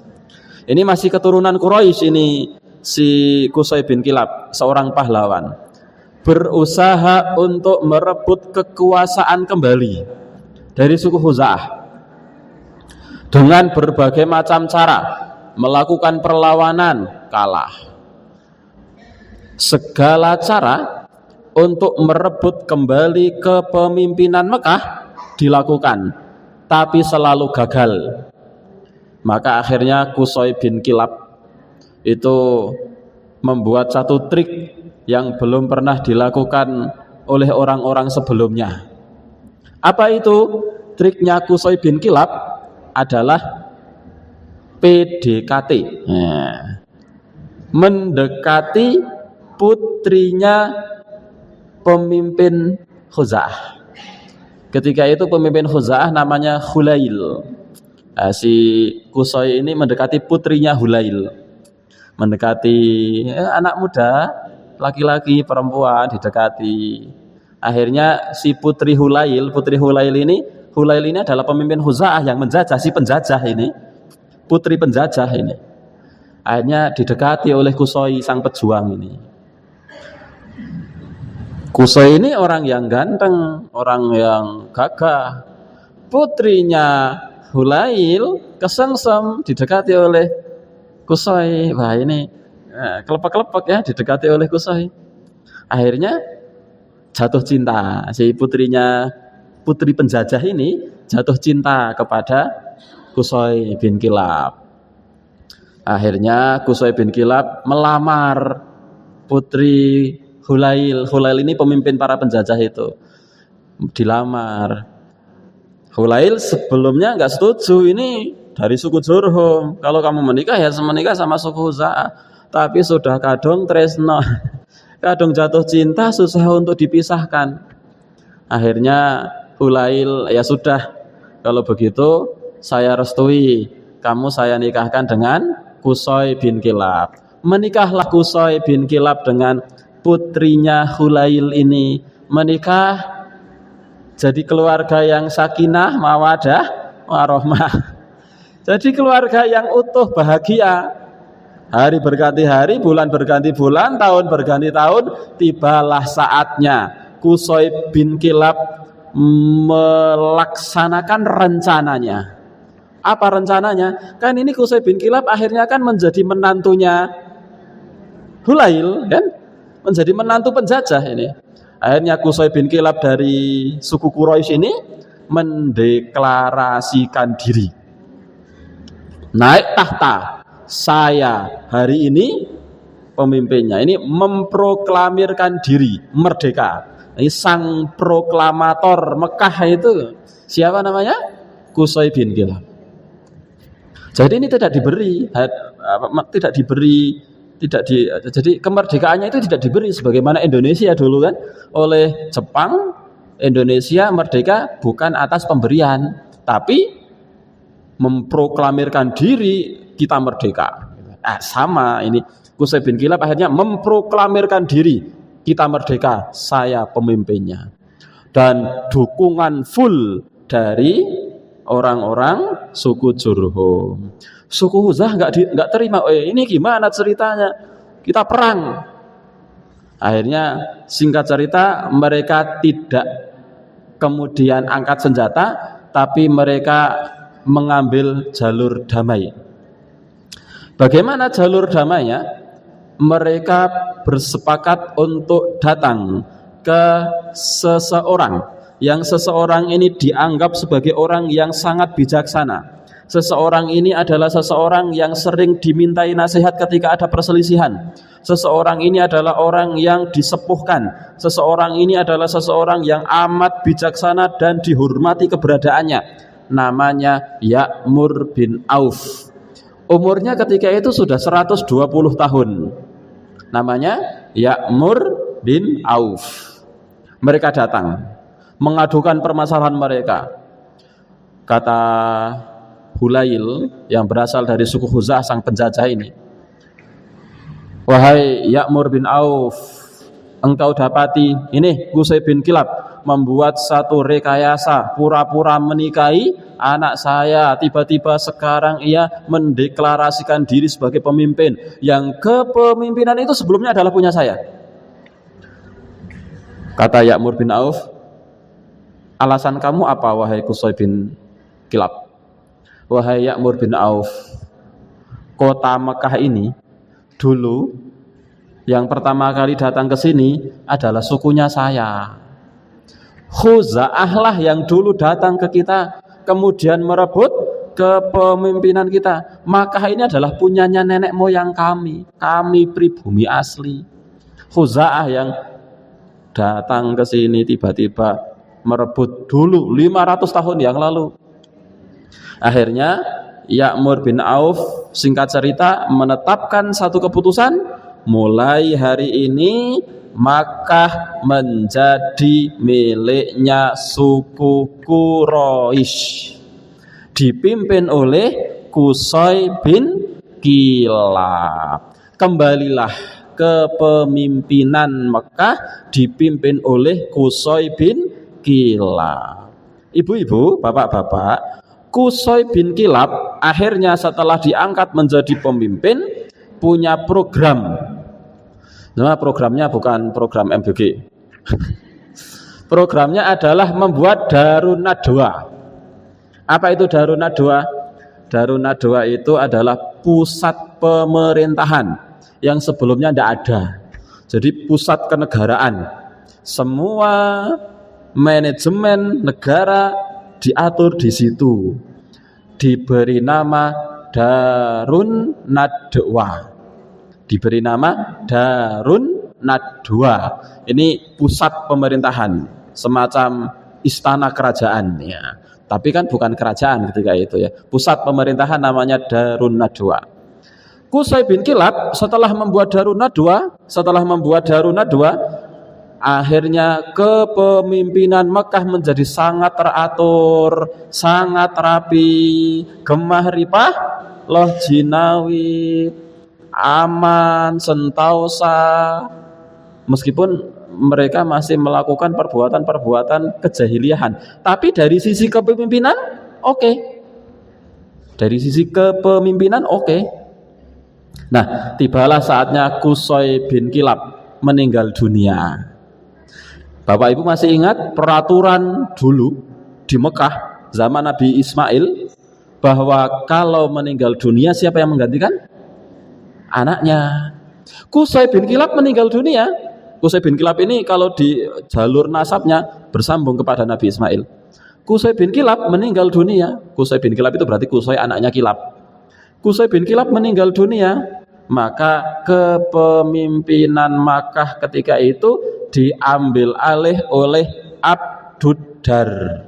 ini masih keturunan Quraisy ini, si Qusay bin Kilab, seorang pahlawan berusaha untuk merebut kekuasaan kembali dari suku Khuza'ah dengan berbagai macam cara, melakukan perlawanan, kalah. Segala cara untuk merebut kembali kepemimpinan Mekah dilakukan, tapi selalu gagal. Maka akhirnya Qusay bin Kilab itu membuat satu trik yang belum pernah dilakukan oleh orang-orang sebelumnya. Apa itu? Triknya Qusay bin Kilab adalah PDKT. Mendekati putrinya pemimpin Khuza'ah. Ketika itu pemimpin Khuza'ah namanya Hulail. Si Qusay ini mendekati putrinya Hulail. Mendekati anak muda, laki-laki, perempuan didekati. Akhirnya si putri Hulail ini adalah pemimpin Khuza'ah yang menjajah, si penjajah ini, putri penjajah ini. Akhirnya didekati oleh Qusay sang pejuang ini. Qusay ini orang yang ganteng, orang yang gagah. Putrinya Hulail kesengsem didekati oleh Qusay. Wah ini kelepek-kelepek ya, didekati oleh Qusay. Akhirnya jatuh cinta. Si putri penjajah ini jatuh cinta kepada Qusay bin Kilab. Akhirnya Qusay bin Kilab melamar putri Hulail. Hulail ini pemimpin para penjajah itu. Dilamar. Hulail sebelumnya nggak setuju, ini dari suku Jurhum. Kalau kamu menikah ya menikah sama suku Huza'ah. Tapi sudah kadung tresno, kadung jatuh cinta, susah untuk dipisahkan. Akhirnya Hulail, ya sudah, kalau begitu saya restui, kamu saya nikahkan dengan Qusay bin Kilab. Menikahlah Qusay bin Kilab dengan putrinya Hulail ini. Menikah jadi keluarga yang sakinah, mawadah, warahmah. Jadi keluarga yang utuh, bahagia. Hari berganti hari, bulan berganti bulan, tahun berganti tahun. Tibalah saatnya Qusay bin Kilab melaksanakan rencananya. Apa rencananya? Kan ini Qusay bin Kilab akhirnya kan menjadi menantunya Hulail, kan? Menjadi menantu penjajah ini. Akhirnya Qusay bin Kilab dari suku Quraisy ini mendeklarasikan diri. Naik tahta, saya hari ini pemimpinnya. Ini memproklamirkan diri merdeka. Ini sang proklamator Mekah itu siapa namanya? Qusay bin Kilab. Jadi ini jadi kemerdekaannya itu tidak diberi sebagaimana Indonesia dulu kan, oleh Jepang. Indonesia merdeka bukan atas pemberian, tapi memproklamirkan diri kita merdeka. Sama ini Qusay bin Kilab akhirnya memproklamirkan diri kita merdeka, saya pemimpinnya. Dan dukungan full dari orang-orang suku Jurhum. Suku Huza'ah nggak terima. Ini gimana ceritanya? Kita perang. Akhirnya singkat cerita mereka tidak kemudian angkat senjata, tapi mereka mengambil jalur damai. Bagaimana jalur damainya? Mereka bersepakat untuk datang ke seseorang yang seseorang ini dianggap sebagai orang yang sangat bijaksana. Seseorang ini adalah seseorang yang sering dimintai nasihat ketika ada perselisihan. Seseorang ini adalah orang yang disepuhkan. Seseorang ini adalah seseorang yang amat bijaksana dan dihormati keberadaannya. Namanya Ya'mur bin Auf. Umurnya ketika itu sudah 120 tahun. Namanya Ya'mur bin Auf. Mereka datang mengadukan permasalahan mereka. Kata Hulail yang berasal dari suku Huza'ah sang penjajah ini, wahai Ya'mur bin Auf, engkau dapati ini Qusay bin Kilab membuat satu rekayasa pura-pura menikahi anak saya. Tiba-tiba sekarang ia mendeklarasikan diri sebagai pemimpin yang kepemimpinan itu sebelumnya adalah punya saya. Kata Ya'mur bin Auf, alasan kamu apa wahai Qusay bin Kilab? Wahai Ya'mur bin Auf, kota Mekah ini dulu yang pertama kali datang ke sini adalah sukunya saya. Huza'ah lah yang dulu datang ke kita, kemudian merebut kepemimpinan kita. Mekah ini adalah punyanya nenek moyang kami. Kami pribumi asli. Huza'ah yang datang ke sini tiba-tiba merebut dulu 500 tahun yang lalu. Akhirnya Ya'mur bin Auf singkat cerita menetapkan satu keputusan, mulai hari ini Makkah menjadi miliknya suku Quraisy, dipimpin oleh Qusay bin Kilab. Kembalilah kepemimpinan Makkah dipimpin oleh Qusay bin Kilab. Ibu-ibu, bapak-bapak, Qusay bin Kilab akhirnya setelah diangkat menjadi pemimpin punya program. Nah, programnya bukan program MBG, Programnya adalah membuat Darun Nadwa. Apa itu Darun Nadwa? Darun Nadwa itu adalah pusat pemerintahan yang sebelumnya tidak ada. Jadi pusat kenegaraan. Semua manajemen negara diatur di situ. Diberi nama Darun Nadwa. Diberi nama Darun Nadwa. Ini pusat pemerintahan, semacam istana kerajaan ya. Tapi kan bukan kerajaan ketika itu ya. Pusat pemerintahan namanya Darun Nadwa. Qusay bin Kilab setelah membuat Darun Nadwa, akhirnya kepemimpinan Mekah menjadi sangat teratur, sangat rapi, gemah ripah, loh jinawi, aman, sentausa. Meskipun mereka masih melakukan perbuatan-perbuatan kejahiliahan, tapi dari sisi kepemimpinan oke. Dari sisi kepemimpinan oke. Nah, tibalah saatnya Qusay bin Kilab meninggal dunia. Bapak Ibu masih ingat peraturan dulu di Mekah zaman Nabi Ismail bahwa kalau meninggal dunia siapa yang menggantikan? Anaknya. Qusay bin Kilab meninggal dunia. Qusay bin Kilab ini kalau di jalur nasabnya bersambung kepada Nabi Ismail. Qusay bin Kilab meninggal dunia. Qusay bin Kilab itu berarti Qusay anaknya Kilab. Qusay bin Kilab meninggal dunia, maka kepemimpinan Makkah ketika itu diambil alih oleh Abduddar.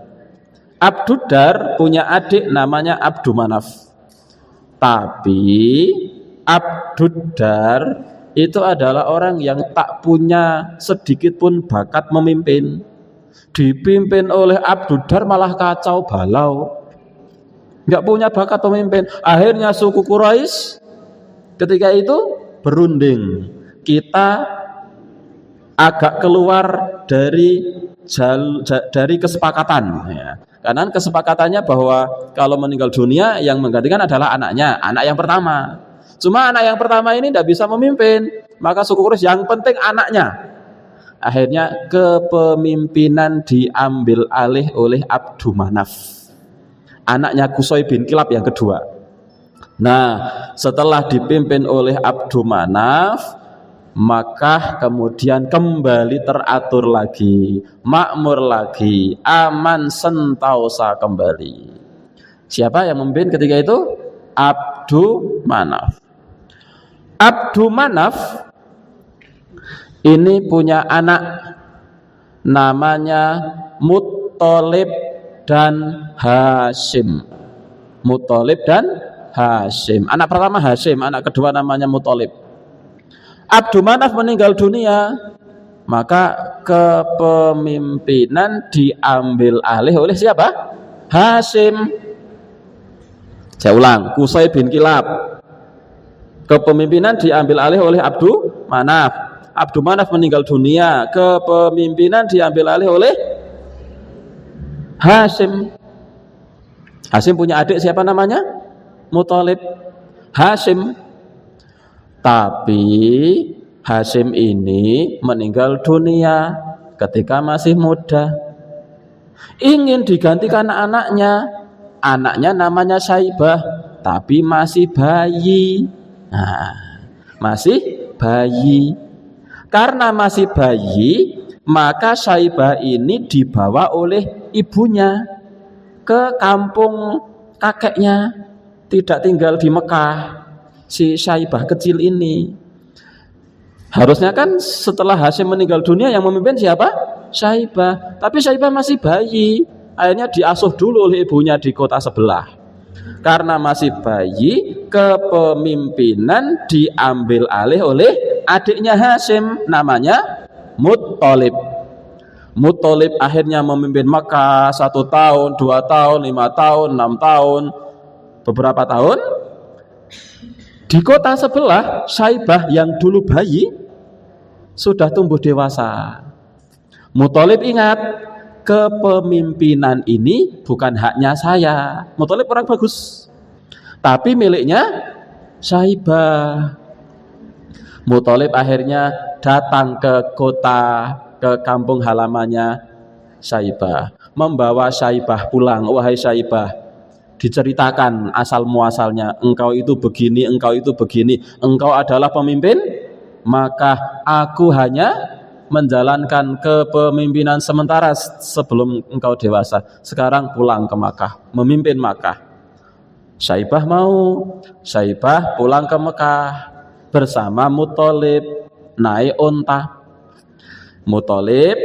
Abduddar punya adik namanya Abdumanaf. Tapi Abduddar itu adalah orang yang tak punya sedikit pun bakat memimpin. Dipimpin oleh Abduddar malah kacau balau. Enggak punya bakat pemimpin. Akhirnya suku Quraisy ketika itu berunding. Kita agak keluar dari kesepakatan ya. Karena kesepakatannya bahwa kalau meninggal dunia yang menggantikan adalah anaknya, anak yang pertama. Cuma anak yang pertama ini tidak bisa memimpin, maka suku Quraisy yang penting anaknya. Akhirnya kepemimpinan diambil alih oleh Abdumanaf, anaknya Qusay bin Kilab yang kedua. Nah, setelah dipimpin oleh Abdumanaf, maka kemudian kembali teratur lagi, makmur lagi, aman sentausa kembali. Siapa yang memimpin ketika itu? Abdumanaf. Abdumanaf ini punya anak namanya Muttalib dan Hashim. Muttalib dan Hashim. Anak pertama Hashim, anak kedua namanya Muttalib. Abdumanaf meninggal dunia, maka kepemimpinan diambil alih oleh siapa? Hashim. Saya ulang, Qusay bin Kilab. Kepemimpinan diambil alih oleh Abdumanaf. Abdumanaf meninggal dunia, kepemimpinan diambil alih oleh Hashim. Hashim punya adik siapa namanya? Muttalib. Hashim. Tapi Hashim ini meninggal dunia ketika masih muda. Ingin digantikan anaknya. Anaknya namanya Syaibah, tapi masih bayi. Nah, masih bayi. Karena masih bayi, maka Syaibah ini dibawa oleh ibunya ke kampung kakeknya. Tidak tinggal di Mekah. Si Syaibah kecil ini. Harusnya kan setelah Hashim meninggal dunia yang memimpin siapa? Syaibah. Tapi Syaibah masih bayi. Akhirnya diasuh dulu oleh ibunya di kota sebelah. Karena masih bayi, kepemimpinan diambil alih oleh adiknya Hashim, namanya Muttalib. Muttalib akhirnya memimpin Makkah 1 tahun, 2 tahun, 5 tahun, 6 tahun, beberapa tahun. Di kota sebelah, Syaibah yang dulu bayi sudah tumbuh dewasa. Muttalib ingat, kepemimpinan ini bukan haknya saya. Muttalib orang bagus, tapi miliknya Syaibah. Muttalib akhirnya datang ke kota ke kampung halamannya Syaibah, membawa Syaibah pulang. Wahai Syaibah, diceritakan asal muasalnya, engkau itu begini, engkau itu begini, engkau adalah pemimpin, maka aku hanya menjalankan kepemimpinan sementara sebelum engkau dewasa. Sekarang pulang ke Makkah, memimpin Makkah. Syaibah mau. Syaibah pulang ke Mekah bersama Muthalib, naik unta. Muthalib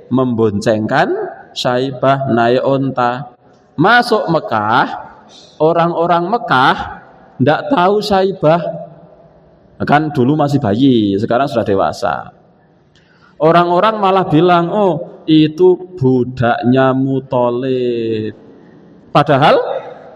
memboncengkan Syaibah naik unta. Masuk Mekah, orang-orang Mekah tidak tahu Syaibah. Kan dulu masih bayi, sekarang sudah dewasa. Orang-orang malah bilang, oh itu budaknya Muthalib. Padahal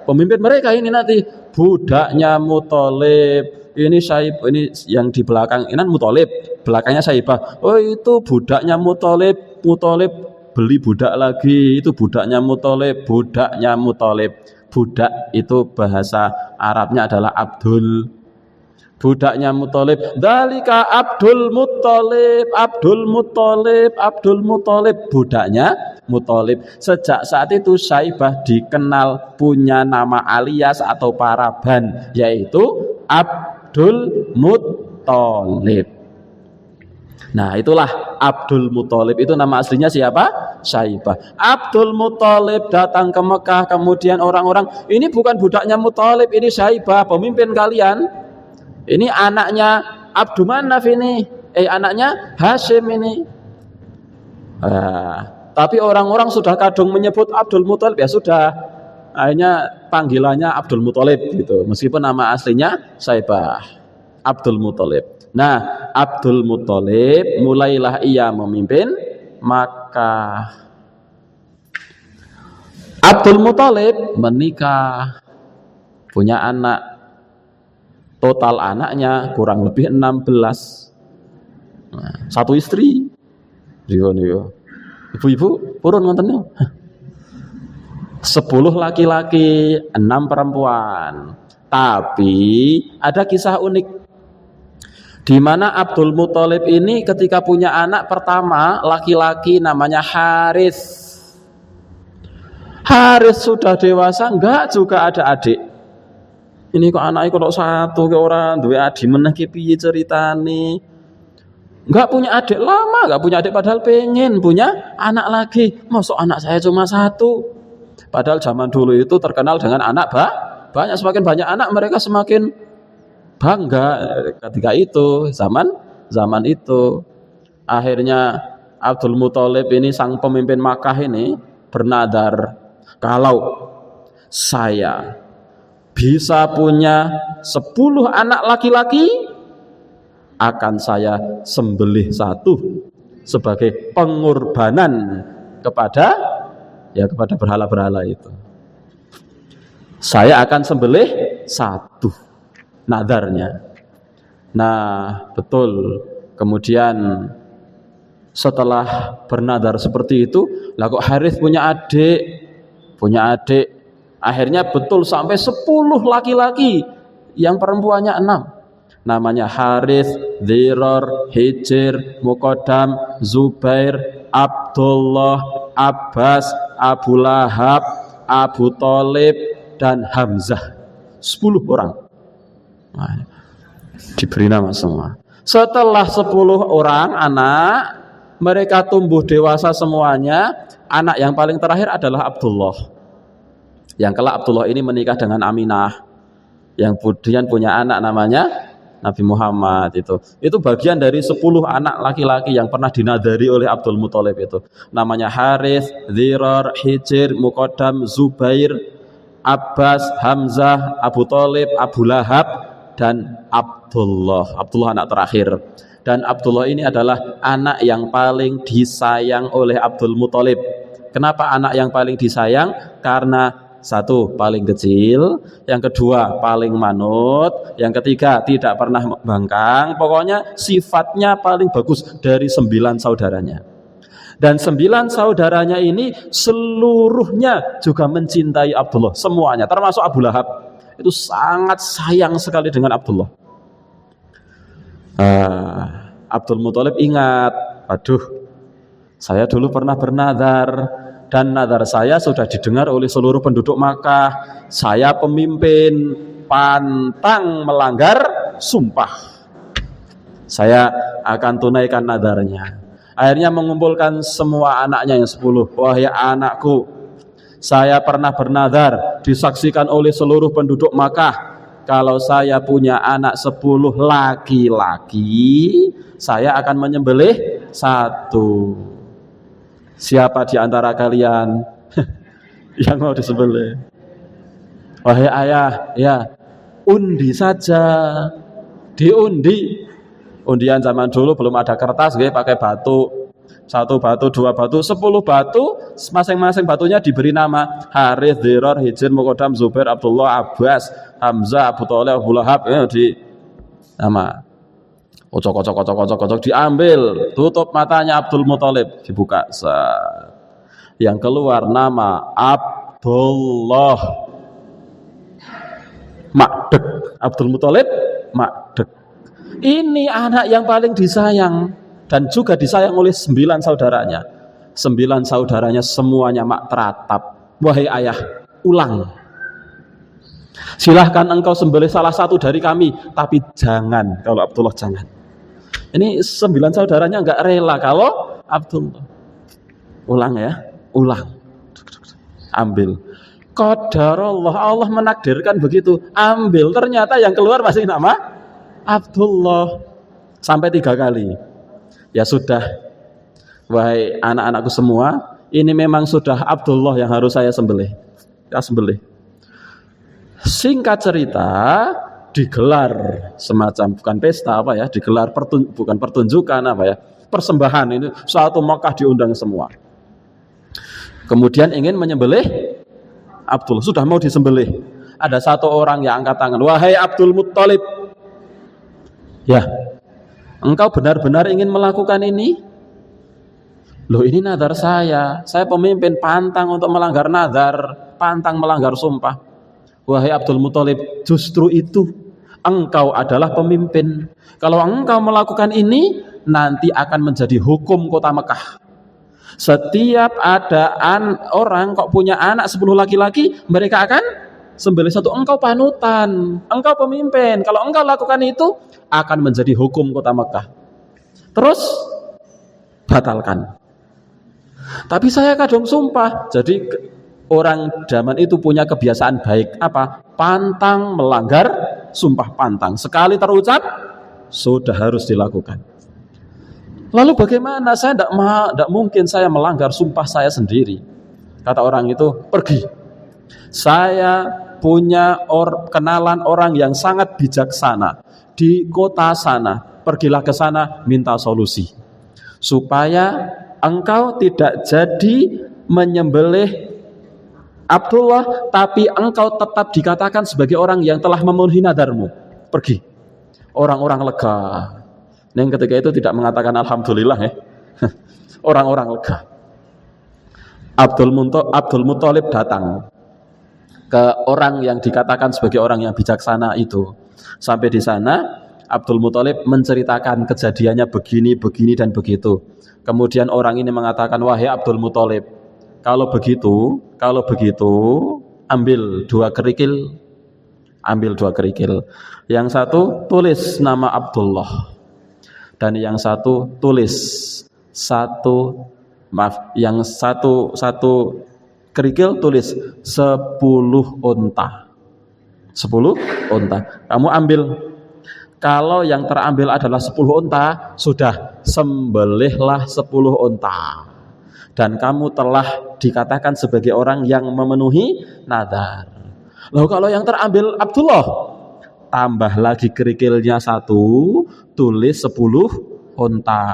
pemimpin mereka ini nanti budaknya Muthalib. Ini Syaibah, ini yang di belakang ini Muthalib, belakangnya Syaibah. Oh itu budaknya Muthalib. Muthalib beli budak lagi, itu budaknya Muthalib, budaknya Muthalib. Budak itu bahasa Arabnya adalah Abdul. Budaknya Muthalib, dzalika Abdul Muthalib, Abdul Muthalib, Abdul Muthalib, budaknya Muthalib. Sejak saat itu Syaibah dikenal punya nama alias atau paraban, yaitu Abdul Muthalib. Nah, itulah Abdul Muthalib, itu nama aslinya siapa? Syaibah. Abdul Muthalib datang ke Mekah, kemudian orang-orang, ini bukan budaknya Muthalib, ini Syaibah, pemimpin kalian. Ini anaknya Abdul Manaf ini, anaknya Hashim ini. Tapi orang-orang sudah kadung menyebut Abdul Muthalib, ya sudah. Akhirnya panggilannya Abdul Muthalib gitu, meskipun nama aslinya Syaibah. Abdul Muthalib. Nah, Abdul Muthalib mulailah ia memimpin Makkah. Abdul Muthalib menikah, punya anak. Total anaknya kurang lebih 16. Nah, satu istri. Ibu-ibu purun ngontennya. 10 laki-laki, 6 perempuan. Tapi ada kisah unik di mana Abdul Muthalib ini ketika punya anak pertama laki-laki namanya Harits. Harits sudah dewasa, enggak juga ada adik. Ini kok anaknya kok satu ke orang dua adik meneh ki piye ceritane? Enggak punya adik lama, enggak punya adik padahal pengen punya anak lagi. Mosok anak saya cuma satu. Padahal zaman dulu itu terkenal dengan anak banyak, semakin banyak anak mereka semakin bangga ketika itu, zaman itu. Akhirnya Abdul Muthalib ini sang pemimpin Makkah ini bernadar, kalau saya bisa punya 10 anak laki-laki, akan saya sembelih satu sebagai pengorbanan kepada berhala-berhala itu. Saya akan sembelih satu, nadarnya. Nah, betul. Kemudian setelah bernadar seperti itu, lah kok Harits punya adik. Akhirnya betul sampai 10 laki-laki, yang perempuannya 6. Namanya Harits, Dhirar, Hijr, Muqaddam, Zubair, Abdullah, Abbas, Abu Lahab, Abu Thalib, dan Hamzah. 10 orang. Nah, diberi nama semua. Setelah 10 orang anak, mereka tumbuh dewasa semuanya. Anak yang paling terakhir adalah Abdullah. Yang kelak Abdullah ini menikah dengan Aminah, yang kemudian punya anak namanya Nabi Muhammad. Itu bagian dari 10 anak laki-laki yang pernah dinadari oleh Abdul Muthalib itu. Namanya Harits, Dhirar, Hijr, Muqaddam, Zubair, Abbas, Hamzah, Abu Thalib, Abu Lahab, dan Abdullah. Abdullah anak terakhir. Dan Abdullah ini adalah anak yang paling disayang oleh Abdul Muthalib. Kenapa anak yang paling disayang? Karena satu, paling kecil, yang kedua paling manut, yang ketiga tidak pernah bangkang, pokoknya sifatnya paling bagus dari 9 saudaranya. Dan 9 saudaranya ini seluruhnya juga mencintai Abdullah, semuanya, termasuk Abu Lahab. Itu sangat sayang sekali dengan Abdullah. Abdul Muthalib ingat, aduh, Saya dulu pernah bernadar dan nadar saya sudah didengar oleh seluruh penduduk Makkah. Saya pemimpin, pantang melanggar sumpah. Saya akan tunaikan nadarnya. Akhirnya mengumpulkan semua anaknya yang 10. Wahai anakku, saya pernah bernadar disaksikan oleh seluruh penduduk Makkah. Kalau saya punya anak 10 laki-laki, saya akan menyembelih 1. Siapa di antara kalian yang mau disembelih? Wahai ayah, ya undi saja. Diundi. Undian zaman dulu belum ada kertas, pakai batu. 1 batu, 2 batu, 10 batu, masing-masing batunya diberi nama. Harith, Dhirar, Hijr, Muqaddam, Zubair, Abdullah, Abbas, Hamzah, Abu Thalib, Abu Lahab, di nama. Kocok, diambil, tutup matanya Abdul Muthalib, dibuka. Yang keluar nama Abdullah. Makdek. Abdul Muthalib makdek. Ini anak yang paling disayang dan juga disayang oleh 9 saudaranya. 9 saudaranya semuanya makteratap. Wahai ayah, ulang. Silahkan engkau sembelih salah satu dari kami, tapi jangan, kalau Abdullah jangan. Ini 9 saudaranya enggak rela kalau Abdullah. Ulang ya, ulang. Ambil. Qadarullah, Allah menakdirkan begitu. Ambil, ternyata yang keluar masih nama Abdullah. Sampai 3 kali. Ya sudah, wahai anak-anakku semua, ini memang sudah Abdullah yang harus saya sembelih. Saya sembelih. Singkat cerita, digelar semacam, bukan pesta apa ya, digelar bukan pertunjukan apa ya, persembahan. Ini suatu Makkah diundang semua. Kemudian ingin menyembelih Abdullah, sudah mau disembelih. Ada satu orang yang angkat tangan, wahai Abdul Muthalib, ya, engkau benar-benar ingin melakukan ini? Loh, ini nadar saya pemimpin, pantang untuk melanggar nadar, pantang melanggar sumpah. Wahai Abdul Muthalib, justru itu, engkau adalah pemimpin. Kalau engkau melakukan ini, nanti akan menjadi hukum kota Mekah. Setiap ada orang kok punya anak 10 laki-laki, mereka akan sembelih 1. Engkau panutan, engkau pemimpin. Kalau engkau lakukan itu, akan menjadi hukum kota Mekah. Terus batalkan. Tapi saya kadung sumpah. Jadi orang zaman itu punya kebiasaan baik, apa? Pantang melanggar sumpah, pantang. Sekali terucap sudah harus dilakukan. Lalu bagaimana? Saya tidak mungkin saya melanggar sumpah saya sendiri. Kata orang itu, pergi. Saya punya kenalan orang yang sangat bijaksana di kota sana. Pergilah ke sana, minta solusi supaya engkau tidak jadi menyembelih Abdullah, tapi engkau tetap dikatakan sebagai orang yang telah memenuhi nadarmu. Pergi. Orang-orang lega. Yang ketika itu tidak mengatakan alhamdulillah ya. Orang-orang lega. Abdul Muthalib datang ke orang yang dikatakan sebagai orang yang bijaksana itu. Sampai di sana Abdul Muthalib menceritakan kejadiannya begini, dan begitu. Kemudian orang ini mengatakan, wahai Abdul Muthalib, kalau begitu, ambil 2 kerikil. Yang satu tulis nama Abdullah. Dan yang satu tulis yang satu kerikil tulis 10 unta. 10 unta. Kamu ambil. Kalau yang terambil adalah 10 unta, sudah sembelihlah 10 unta. Dan kamu telah dikatakan sebagai orang yang memenuhi nadar. Lalu kalau yang terambil Abdullah, tambah lagi kerikilnya 1, tulis 10 unta.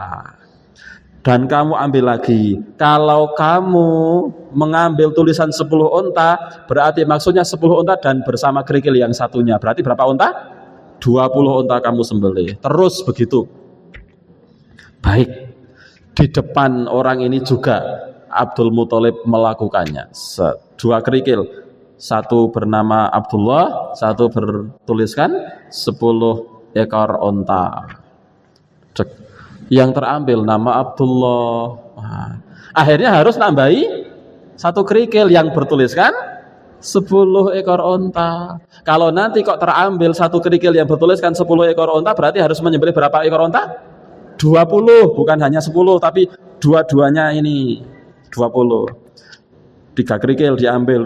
Dan kamu ambil lagi. Kalau kamu mengambil tulisan 10 unta, berarti maksudnya 10 unta dan bersama kerikil yang satunya. Berarti berapa unta? 20 unta kamu sembelih. Terus begitu. Baik. Di depan orang ini juga Abdul Muthalib melakukannya. 2 kerikil. 1 bernama Abdullah, 1 bertuliskan 10 ekor unta. Cek. Yang terambil nama Abdullah. Nah, akhirnya harus nambahi satu kerikil yang bertuliskan 10 ekor onta. Kalau nanti kok terambil satu kerikil yang bertuliskan 10 ekor onta, berarti harus menyembelih berapa ekor onta? 20, bukan hanya 10, tapi dua-duanya ini 20. 3 kerikil diambil.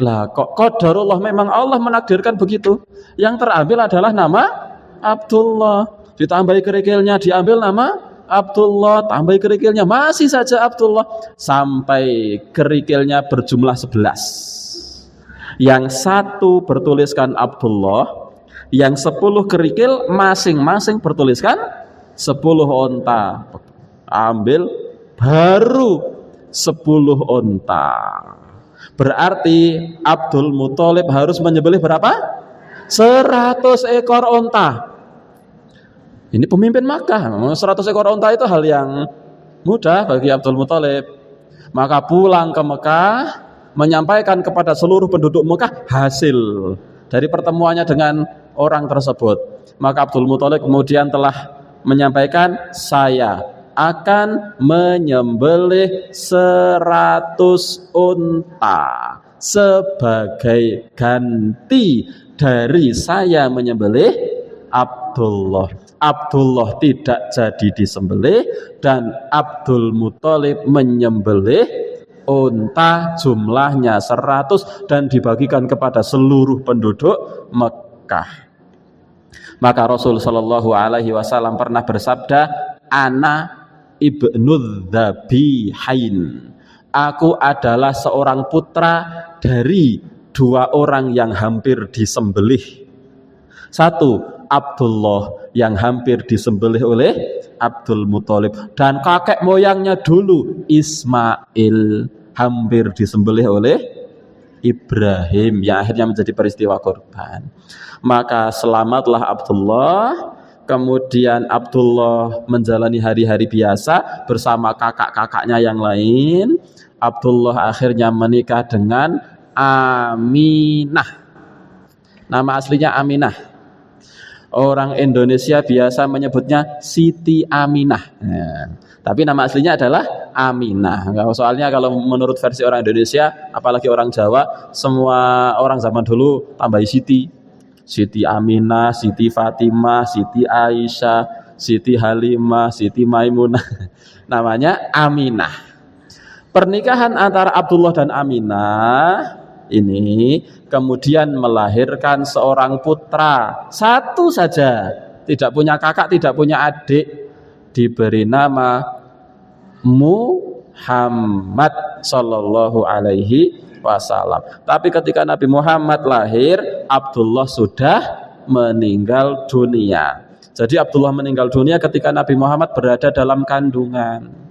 Lah kok qadarullah, memang Allah menakdirkan begitu. Yang terambil adalah nama Abdullah. Ditambahi kerikilnya, diambil nama Abdullah, tambahi kerikilnya, masih saja Abdullah, sampai kerikilnya berjumlah 11. Yang satu bertuliskan Abdullah, yang 10 kerikil masing-masing bertuliskan 10 onta. Ambil baru 10 onta. Berarti Abdul Muthalib harus menyembelih berapa? 100 ekor onta. Ini pemimpin Makkah. 100 ekor onta itu hal yang mudah bagi Abdul Muthalib. Maka pulang ke Mekah, menyampaikan kepada seluruh penduduk Mekah hasil dari pertemuannya dengan orang tersebut. Maka Abdul Muthalib kemudian telah menyampaikan, saya akan menyembelih 100 unta sebagai ganti dari saya menyembelih Abdullah. Abdullah tidak jadi disembelih dan Abdul Muthalib menyembelih unta jumlahnya 100 dan dibagikan kepada seluruh penduduk Mekah. Maka Rasul sallallahu alaihi wasallam pernah bersabda, ana ibnu dzabihain. Aku adalah seorang putra dari 2 orang yang hampir disembelih. 1 Abdullah yang hampir disembelih oleh Abdul Muthalib, dan kakek moyangnya dulu Ismail hampir disembelih oleh Ibrahim yang akhirnya menjadi peristiwa korban. Maka selamatlah Abdullah. Kemudian Abdullah menjalani hari-hari biasa bersama kakak-kakaknya yang lain. Abdullah akhirnya menikah dengan Aminah. Nama aslinya Aminah. Orang Indonesia biasa menyebutnya Siti Aminah. Tapi nama aslinya adalah Aminah. Soalnya kalau menurut versi orang Indonesia, apalagi orang Jawa, semua orang zaman dulu tambahi Siti. Siti Aminah, Siti Fatimah, Siti Aisyah, Siti Halimah, Siti Maimunah. Namanya Aminah. Pernikahan antara Abdullah dan Aminah ini kemudian melahirkan seorang putra, 1 saja, tidak punya kakak, tidak punya adik, diberi nama Muhammad sallallahu alaihi wasallam. Tapi ketika Nabi Muhammad lahir, Abdullah sudah meninggal dunia. Jadi Abdullah meninggal dunia ketika Nabi Muhammad berada dalam kandungan.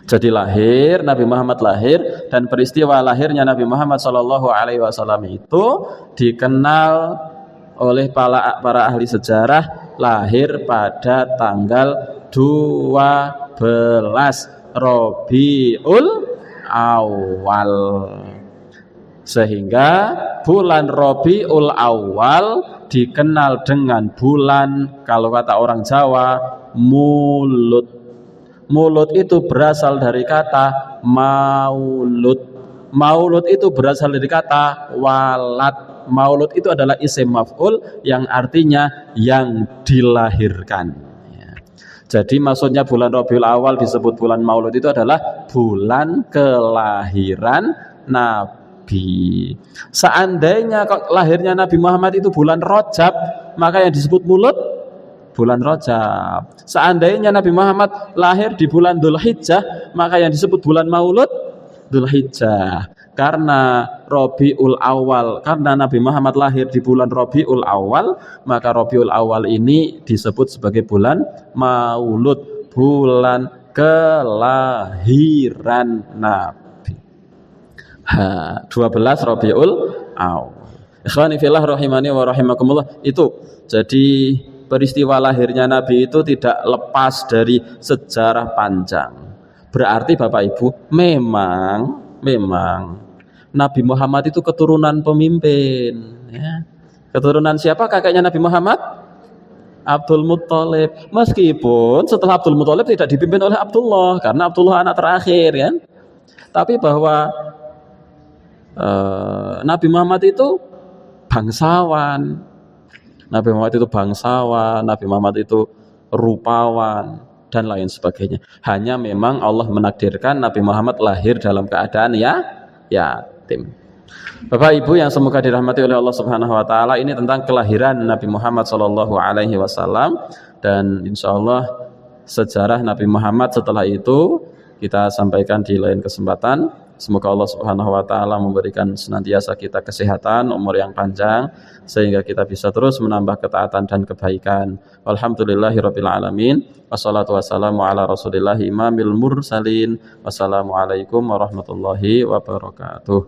Jadi lahir, Nabi Muhammad lahir, dan peristiwa lahirnya Nabi Muhammad sallallahu alaihi wasallam itu dikenal oleh para ahli sejarah lahir pada tanggal 12 Rabiul Awal. Sehingga bulan Rabiul Awal dikenal dengan bulan, kalau kata orang Jawa, mulut. Mulut itu berasal dari kata maulud. Maulud itu berasal dari kata walad. Maulud itu adalah isim maf'ul yang artinya yang dilahirkan. Jadi maksudnya bulan Rabiul Awal disebut bulan Maulud itu adalah bulan kelahiran Nabi. Seandainya kok lahirnya Nabi Muhammad itu bulan Rajab, maka yang disebut Maulud bulan Rajab. Seandainya Nabi Muhammad lahir di bulan Dzulhijjah, maka yang disebut bulan Maulud Dzulhijjah. Karena Rabiul Awal, karena Nabi Muhammad lahir di bulan Rabiul Awal, maka Rabiul Awal ini disebut sebagai bulan Maulud, bulan kelahiran Nabi. 12 Rabiul Awal. Ikhwani fillah rahimani wa rahimakumullah. Itu jadi peristiwa lahirnya Nabi itu tidak lepas dari sejarah panjang. Berarti Bapak Ibu, memang Nabi Muhammad itu keturunan pemimpin, ya. Keturunan siapa kakeknya Nabi Muhammad? Abdul Muthalib. Meskipun setelah Abdul Muthalib tidak dipimpin oleh Abdullah karena Abdullah anak terakhir kan. Tapi bahwa Nabi Muhammad itu bangsawan. Nabi Muhammad itu bangsawan, Nabi Muhammad itu rupawan dan lain sebagainya. Hanya memang Allah menakdirkan Nabi Muhammad lahir dalam keadaan yatim. Bapak Ibu yang semoga dirahmati oleh Allah Subhanahu wa taala, ini tentang kelahiran Nabi Muhammad sallallahu alaihi wasallam, dan insyaallah sejarah Nabi Muhammad setelah itu kita sampaikan di lain kesempatan. Semoga Allah Subhanahu wa taala memberikan senantiasa kita kesehatan, umur yang panjang sehingga kita bisa terus menambah ketaatan dan kebaikan. Walhamdulillahirabbil alamin. Wassalatu wassalamu ala Rasulillah imamil mursalin. Wassalamualaikum warahmatullahi wabarakatuh.